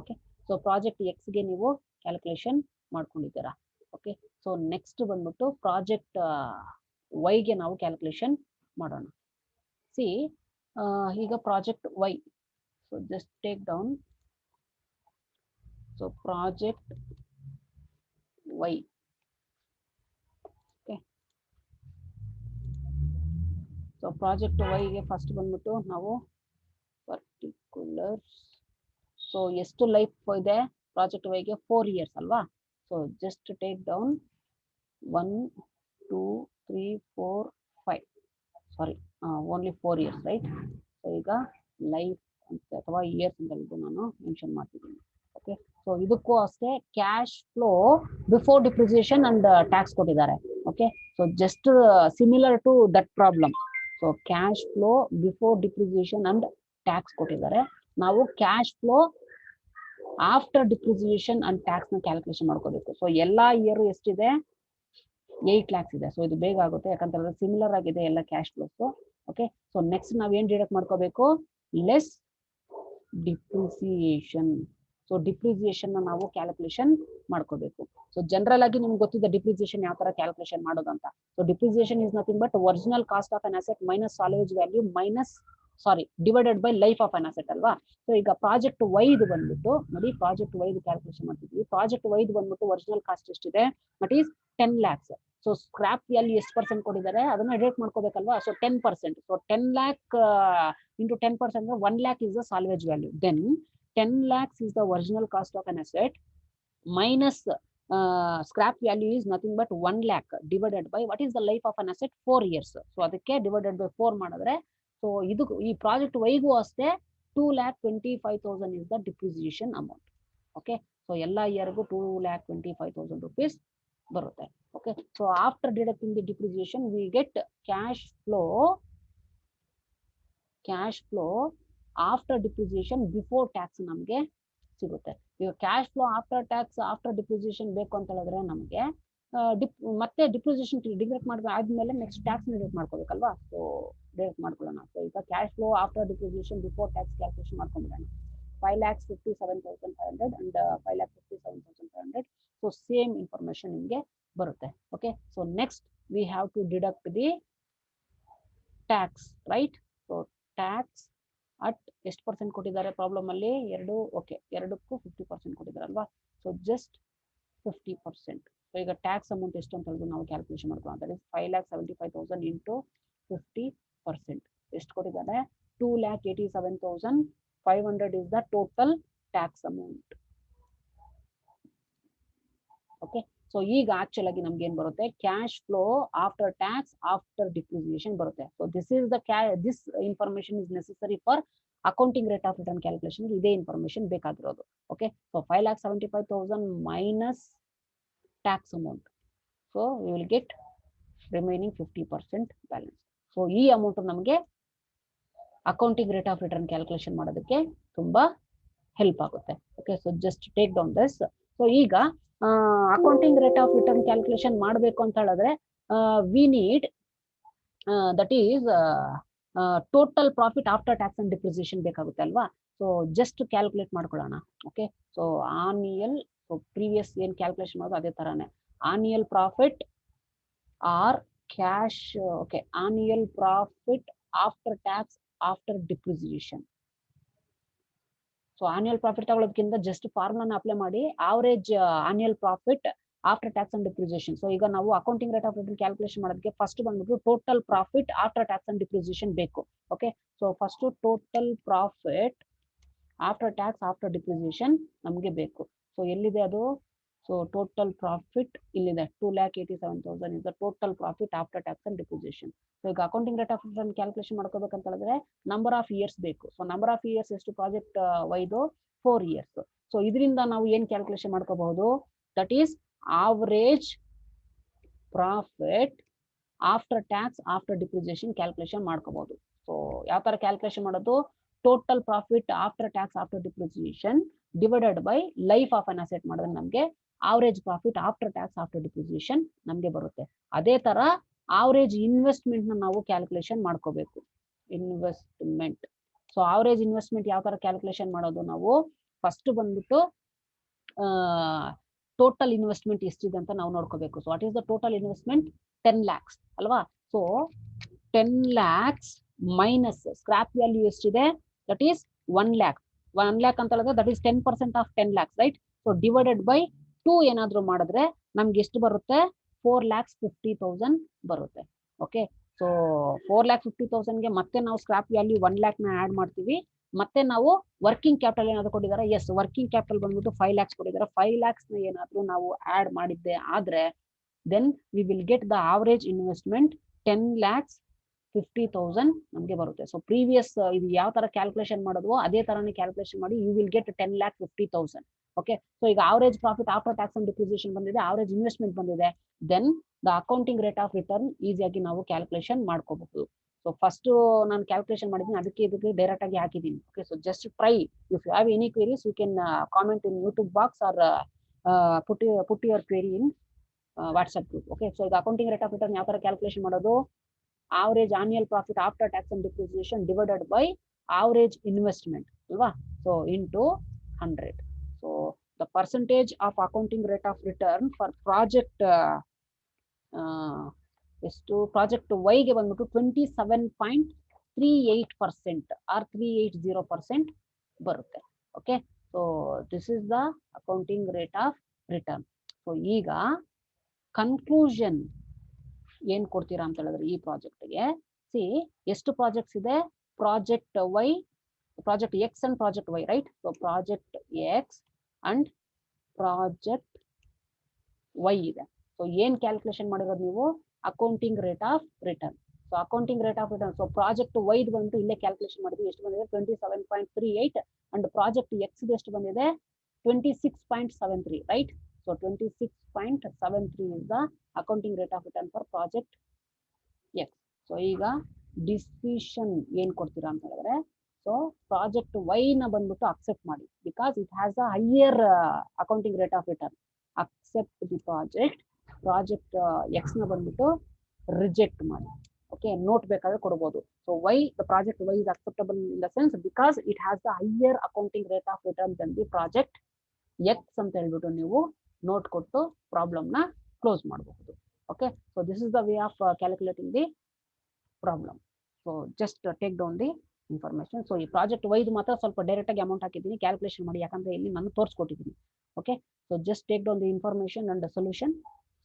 Okay, so project X ಗೆ ನೀವು ಕ್ಯಾಲ್ಕುಲೇಷನ್ ಮಾಡ್ಕೊಂಡಿದ್ದೀರಾ. ಓಕೆ, ಸೊ ನೆಕ್ಸ್ಟ್ ಬಂದ್ಬಿಟ್ಟು ಪ್ರಾಜೆಕ್ಟ್ ವೈ ಗೆ ನಾವು ಕ್ಯಾಲ್ಕುಲೇಷನ್ ಮಾಡೋಣ. ಸಿ ಈಗ project Y. So just take down. So project Y. Okay, so project Y ಗೆ first ಬಂದ್ಬಿಟ್ಟು ನಾವು ಪರ್ಟಿಕ್ಯುಲರ್ಸ್. ಸೊ ಎಷ್ಟು ಲೈಫ್ ಇದೆ ಪ್ರಾಜೆಕ್ಟ್ ವೈಗೆ? 4 years ಅಲ್ವಾ? So just take down 1 2 3 4 5. ಸಾರಿ, ಓನ್ಲಿ 4 years, ರೈಟ್? ಸೊ ಈಗ ಲೈಫ್ ಅಂತ ಅಥವಾ ಇಯರ್ಸ್ ಅಂತ ಹೇಳ್ಬಿಟ್ಟು ನಾನು ಮೆನ್ಷನ್ ಮಾಡ್ತಿದ್ದೀನಿ. ಓಕೆ, ಸೊ ಇದಕ್ಕೂ ಅಷ್ಟೇ cash flow before depreciation and tax ಕೊಟ್ಟಿದ್ದಾರೆ. Okay, so just similar to that problem. So cash flow before depreciation and tax ಕೊಟ್ಟಿದ್ದಾರೆ. ನಾವು cash flow after depreciation and tax ನ ಕ್ಯಾಲ್ಕುಲೇಷನ್ ಮಾಡ್ಕೋಬೇಕು. ಸೊ ಎಲ್ಲಾ year ಎಷ್ಟಿದೆ, 8 lakhs ಇದೆ. ಸೊ ಇದು ಬೇಗ ಆಗುತ್ತೆ ಯಾಕಂತಂದ್ರೆ ಸಿಮಿಲರ್ ಆಗಿದೆ ಎಲ್ಲ cash flows. Okay, so next ನಾವ್ ಏನ್ ಡಿಡಕ್ಟ್ ಮಾಡ್ಕೋಬೇಕು, ಲೆಸ್ ಡಿಪ್ರಿಸಿಯೇಷನ್. ಸೊ ಡಿಪ್ರಿಸಿಯೇಷನ್ ನಾವು ಕ್ಯಾಲ್ಕುಲೇಷನ್ ಮಾಡ್ಕೋಬೇಕು. ಸೊ ಜನರಲ್ ಆಗಿ ನಿಮ್ಗೆ ಗೊತ್ತಿದೆ ಡಿಪ್ರಿಸಿಯೇಷನ್ ಯಾವ ತರ ಕ್ಯಾಲ್ಕುಲೇಷನ್ ಮಾಡೋದು ಅಂತ. So depreciation is nothing but original cost of an asset minus salvage value divided by life of an asset ಅಲ್ವಾ. ಸೊ ಈಗ ಪ್ರಾಜೆಕ್ಟ್ ವೈದ್ ಬಂದ್ಬಿಟ್ಟು ನೋಡಿ, ಪ್ರಾಜೆಕ್ಟ್ ವೈದ್ ಕ್ಯಾಲ್ಕುಲೇಷನ್ ಮಾಡ್ತಿದ್ವಿ. ಪ್ರಾಜೆಕ್ಟ್ ವೈದ್ ಬಂದ್ಬಿಟ್ಟು ಒರಿಜಿನಲ್ ಕಾಸ್ಟ್ ಎಷ್ಟಿದೆ, that is 10 lakhs. So scrap value ಎಷ್ಟು percent ಕೊಟ್ಟಿದ್ದಾರೆ ಅದನ್ನ ಡಿಡಕ್ಟ್ ಮಾಡ್ಕೋಬೇಕಲ್ವಾ. ಸೊ 10%. ಸೊ 10 lakh into 10% ಅಂದ್ರೆ 1 lakh is the salvage value. Then 10 lakhs is the original cost of an asset minus scrap value is nothing but 1 lakh divided by what is the life of an asset, 4 years. So ಅದಕ್ಕೆ divided by 4 ಮಾಡಿದ್ರೆ, so ಇದು ಈ project ವೈಗೂ ಅಷ್ಟೇ 2,25,000 is the depreciation amount. Okay, so ಎಲ್ಲ ಇಯರ್ಗೂ 2,25,000 rupees ಬರುತ್ತೆ. Okay, so after deducting the depreciation we get cash flow after depreciation before tax ನಮಗೆ ಸಿಗುತ್ತೆ. ಈಗ cash flow after tax after depreciation ಬೇಕು ಅಂತ ಹೇಳಿದ್ರೆ ನಮಗೆ ಮತ್ತೆ ಡಿಪ್ರಿಸಿಯೇಷನ್ ಡಿಡಕ್ಟ್ ಆದ್ಮೇಲೆ ನೆಕ್ಸ್ಟ್ ಟ್ಯಾಕ್ಸ್ ಡಿಡಕ್ಟ್ ಮಾಡ್ಕೋಬೇಕಲ್ವಾ. ಸೊ ಡಿಡಕ್ಟ್ ಮಾಡ್ಕೊಳ್ಳೋಣ. ಸೊ ಈಗ cash flow after depreciation before tax calculation ಮಾಡ್ಕೊಂಡ್ಬಿಡೋಣ. 5,57,500 and 5,57,500. ಸೊ ಸೇಮ್ ಇನ್ಫಾರ್ಮೇಶನ್ ನಿಮಗೆ ಬರುತ್ತೆ. Okay, so next we have to deduct the tax, right. So tax at ಎಷ್ಟು percent ಕೊಟ್ಟಿದ್ದಾರೆ problem ಅಲ್ಲಿ, 2. Okay, 2ಕ್ಕೂ 50% ಕೊಟ್ಟಿದ್ದಾರಲ್ವಾ. So just 50%. ಸೊ ಈಗ ಟ್ಯಾಕ್ಸ್ ಅಮೌಂಟ್ ಎಷ್ಟು ಅಂತ ಹೇಳಿದ್ರು ನಾವು ಕ್ಯಾಲ್ಕುಲೇಷನ್ ಮಾಡ್ಕೊಳ್ಳೋಣ. That is 5,75,000 into 50%. ಎಷ್ಟು ಕೊಟ್ಟಿದ್ದಾರೆ, 2,87,500 is the total tax amount. Okay, so ಈಗ ಆಕ್ಚುಲ್ ಆಗಿ ನಮ್ಗೆ ಏನ್ ಬರುತ್ತೆ, cash flow after tax after depreciation ಬರುತ್ತೆ. So this information is necessary for accounting rate of return calculation. ಇದೇ ಇನ್ಫಾರ್ಮೇಶನ್ ಬೇಕಾಗಿರೋದು. Okay, so 5,75,000 minus tax amount. So you will get remaining 50% balance. So ಈ amount ನಮಗೆ accounting rate of return calculation ಮಾಡೋದಕ್ಕೆ ತುಂಬಾ help ಆಗುತ್ತೆ. Okay, so just take down this. So ಈಗ accounting rate of return calculation ಮಾಡಬೇಕು ಅಂತ ಹೇಳಿದ್ರೆ we need that is total profit after tax and depreciation ಬೇಕಾಗುತ್ತೆ ಅಲ್ವಾ. ಸೊ ಜಸ್ಟ್ ಕ್ಯಾಲ್ಕುಲೇಟ್ ಮಾಡ್ಕೊಳ್ಳೋಣ. Okay, so annual, so previous ಏನ್ calculation ಮಾಡೋದು ಅದೇ ತರಾನೇ annual profit or cash. Okay, annual profit after tax after depreciation. So annual profit ತಗೊಳ್ಳೋದಕ್ಕಿಂತ just ಫಾರ್ಮುಲಾನ apply ಮಾಡಿ average annual profit after tax and depreciation. So ಈಗ ನಾವು accounting rate of return calculation ಮಾಡೋದಕ್ಕೆ ಫಸ್ಟ್ ಬಂದ್ಬಿಟ್ಟು total profit after tax and depreciation ಬೇಕು. Okay, so first total profit after tax after depreciation ನಮಗೆ ಬೇಕು. So ಎಲ್ಲಿದೆ ಅದು, ಸೊ ಟೋಟಲ್ ಪ್ರಾಫಿಟ್ ಇಲ್ಲಿದೆ, 2,87,000 is the total profit after tax and depreciation. So ಈಗ accounting rate of return calculation ಮಾಡ್ಕೋಬೇಕಂತ ಹೇಳಿದ್ರೆ number of years ಬೇಕು. ಸೊ ನಂಬರ್ ಆಫ್ ಇಯರ್ಸ್ ಎಷ್ಟು ಪ್ರಾಜೆಕ್ಟ್ ವೈದು, 4 years. ಸೊ ಇದರಿಂದ ನಾವು ಏನ್ ಕ್ಯಾಲ್ಕುಲೇಷನ್ ಮಾಡ್ಕೋಬಹುದು, that is average profit after tax after depreciation calculation ಮಾಡ್ಕೋಬಹುದು. ಸೊ ಯಾವ ತರ ಕ್ಯಾಲ್ಕುಲೇಷನ್ ಮಾಡೋದು, total profit after tax after depreciation divided by life of an asset ಮಾಡಿದ್ರೆ ನಮಗೆ average profit after tax after depreciation ನಮಗೆ ಬರುತ್ತೆ. ಅದೇ ತರ ಆವರೇಜ್ ಇನ್ವೆಸ್ಟ್ಮೆಂಟ್ ನ ನಾವು ಕ್ಯಾಲ್ಕುಲೇಷನ್ ಮಾಡ್ಕೋಬೇಕು. ಇನ್ವೆಸ್ಟ್ಮೆಂಟ್, ಸೊ ಆವರೇಜ್ ಇನ್ವೆಸ್ಟ್ಮೆಂಟ್ ಯಾವ ತರ ಕ್ಯಾಲ್ಕುಲೇಷನ್ ಮಾಡೋದು, ನಾವು ಫಸ್ಟ್ ಬಂದ್ಬಿಟ್ಟು ಟೋಟಲ್ ಇನ್ವೆಸ್ಟ್ಮೆಂಟ್ ಎಷ್ಟಿದೆ ಅಂತ ನಾವು ನೋಡ್ಕೋಬೇಕು. So what is the total investment, 10 lakhs ಅಲ್ವಾ. So 10 lakhs minus scrap value ಎಷ್ಟಿದೆ, ದಟ್ ಈಸ್ 1 lakh. 1 lakh ಅಂತ ಹೇಳಿದ್ರೆ that is 10% of 10 lakhs, right. So divided by 2 ಏನಾದ್ರು ಮಾಡಿದ್ರೆ ನಮ್ಗೆ ಎಷ್ಟು ಬರುತ್ತೆ, 4,50,000 ಬರುತ್ತೆ. ಓಕೆ, ಸೊ 4,50,000 ಗೆ ಮತ್ತೆ ನಾವು ಸ್ಕ್ರಾಪ್ ವ್ಯಾಲ್ಯೂ 1 lakh ನ ಆಡ್ ಮಾಡ್ತೀವಿ. ಮತ್ತೆ ನಾವು ವರ್ಕಿಂಗ್ ಕ್ಯಾಪಿಟಲ್ ಏನಾದ್ರು ಕೊಟ್ಟಿದ್ದಾರೆ, ಎಸ್ ವರ್ಕಿಂಗ್ ಕ್ಯಾಪಿಟಲ್ ಬಂದ್ಬಿಟ್ಟು 5 lakhs ಕೊಟ್ಟಿದ್ದಾರೆ. 5 lakhs ನ ಏನಾದ್ರು ನಾವು ಆಡ್ ಮಾಡಿದ್ದೆ ಆದ್ರೆ then we will get the average investment 10,50,000 ನಮಗೆ ಬರುತ್ತೆ. ಸೊ ಪ್ರೀವಿಯಸ್ ಇದು ಯಾವ ತರ ಕ್ಯಾಲ್ಕುಲೇಷನ್ ಮಾಡಿದ್ವೋ ಅದೇ ತರಾನೇ ಕ್ಯಾಲ್ಕುಲೇಷನ್ ಮಾಡಿ you will get 10,50,000. Okay, so ಈಗ average profit after tax and depreciation ಬಂದಿದೆ, ಆವರೇಜ್ ಇನ್ವೆಸ್ಟ್ಮೆಂಟ್ ಬಂದಿದೆ, then the accounting rate of return ಈಸಿಯಾಗಿ ನಾವು ಕ್ಯಾಲ್ಕುಲೇಷನ್ ಮಾಡ್ಕೋಬಹುದು. ಸೊ ಫಸ್ಟ್ ನಾನು ಕ್ಯಾಲ್ಕುಲೇಷನ್ ಮಾಡಿದ್ದೀನಿ, ಅದಕ್ಕೆ ಇದಕ್ಕೆ ಡೈರೆಕ್ಟ್ ಆಗಿ ಹಾಕಿದ್ದೀನಿ. Okay, so just try. If you have any queries you can comment in YouTube box or put your query in WhatsApp group. Okay, so ಇದು ಅಕೌಂಟಿಂಗ್ ರೇಟ್ ಆಫ್ ರಿಟರ್ನ್ ಯಾವ ತರ calculation ಮಾಡೋದು? Average annual profit after tax and depreciation divided by average investment ಅಲ್ವಾ? So into 100. So the percentage of accounting rate of return for project ಎಷ್ಟು project ವೈಗೆ ಬಂದ್ಬಿಟ್ಟು 27.38% or 380% ಬರುತ್ತೆ. Okay, so this is the accounting rate of return. So ಈಗ conclusion ಏನ್ ಕೊಡ್ತೀರಾ ಅಂತ ಹೇಳಿದ್ರೆ ಈ ಪ್ರಾಜೆಕ್ಟ್ಗೆ, ಸಿ ಎಷ್ಟು ಪ್ರಾಜೆಕ್ಟ್ಸ್ ಇದೆ? Project Y, project X and project Y, right? So project X and project Y ಇದೆ. ಸೊ ಏನ್ ಕ್ಯಾಲ್ಕುಲೇಷನ್ ಮಾಡಿರೋದು ನೀವು? Accounting rate of return. So accounting rate of return, so project ವೈದ್ ಬಂದು ಇಲ್ಲೇ ಕ್ಯಾಲ್ಕುಲೇಷನ್ ಮಾಡಿದ್ವಿ. ಎಷ್ಟು ಬಂದಿದೆ? 27.38 ಅಂಡ್ ಪ್ರಾಜೆಕ್ಟ್ ಎಕ್ಸ್ ಎಷ್ಟು ಬಂದಿದೆ? 26.73, right? So 26.73 is the accounting rate of return for project X. So ಈಗ ಡಿಸಿಷನ್ ಏನ್ ಕೊಡ್ತೀರಾ ಅಂತ ಹೇಳಿದ್ರೆ, ಸೊ ಪ್ರಾಜೆಕ್ಟ್ ವೈ ನ ಬಂದ್ಬಿಟ್ಟು ಅಕ್ಸೆಪ್ಟ್ ಮಾಡಿ, because it has a higher accounting rate of return. Accept the project X ನ ಬಂದ್ಬಿಟ್ಟು ರಿಜೆಕ್ಟ್ ಮಾಡಿ. ಓಕೆ, ನೋಟ್ ಬೇಕಾದ್ರೆ ಕೊಡಬಹುದು. So why the project Y is acceptable in the sense because it has the higher accounting rate of return than the project X ಅಂತ ಹೇಳ್ಬಿಟ್ಟು ನೀವು note ಕೊಟ್ಟು problem ನ ಕ್ಲೋಸ್ ಮಾಡಬಹುದು. Okay, so this is the way of calculating the problem. So just take down the information. So ಈ project ವೈದು ಮಾತ್ರ ಸ್ವಲ್ಪ ಡೈರೆಕ್ಟ್ ಆಗಿ ಅಮೌಂಟ್ ಹಾಕಿದ್ದೀನಿ, ಕ್ಯಾಲ್ಕುಲೇಷನ್ ಮಾಡಿ, ಯಾಕಂದ್ರೆ ಇಲ್ಲಿ ನಾನು ತೋರಿಸ್ಕೊಟ್ಟಿದ್ದೀನಿ. Okay, so just take down the information and solution.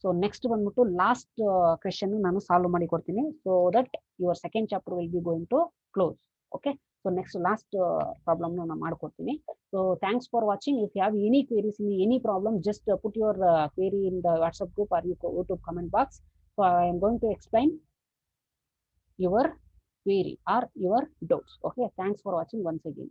So next ಬಂದ್ಬಿಟ್ಟು ಲಾಸ್ಟ್ ಕ್ವೆಶ್ಚನ್ ನಾನು ಸಾಲ್ವ್ ಮಾಡಿ ಕೊಡ್ತೀನಿ, so that your second chapter will be going to close. Okay, so next last problem ನಾನು ಮಾಡ್ಕೊಡ್ತೀನಿ. So thanks for watching. If you have any queries in any problem, just put your query in the WhatsApp group or YouTube comment box. So I am going to explain your query or your doubts. Okay, thanks for watching once again.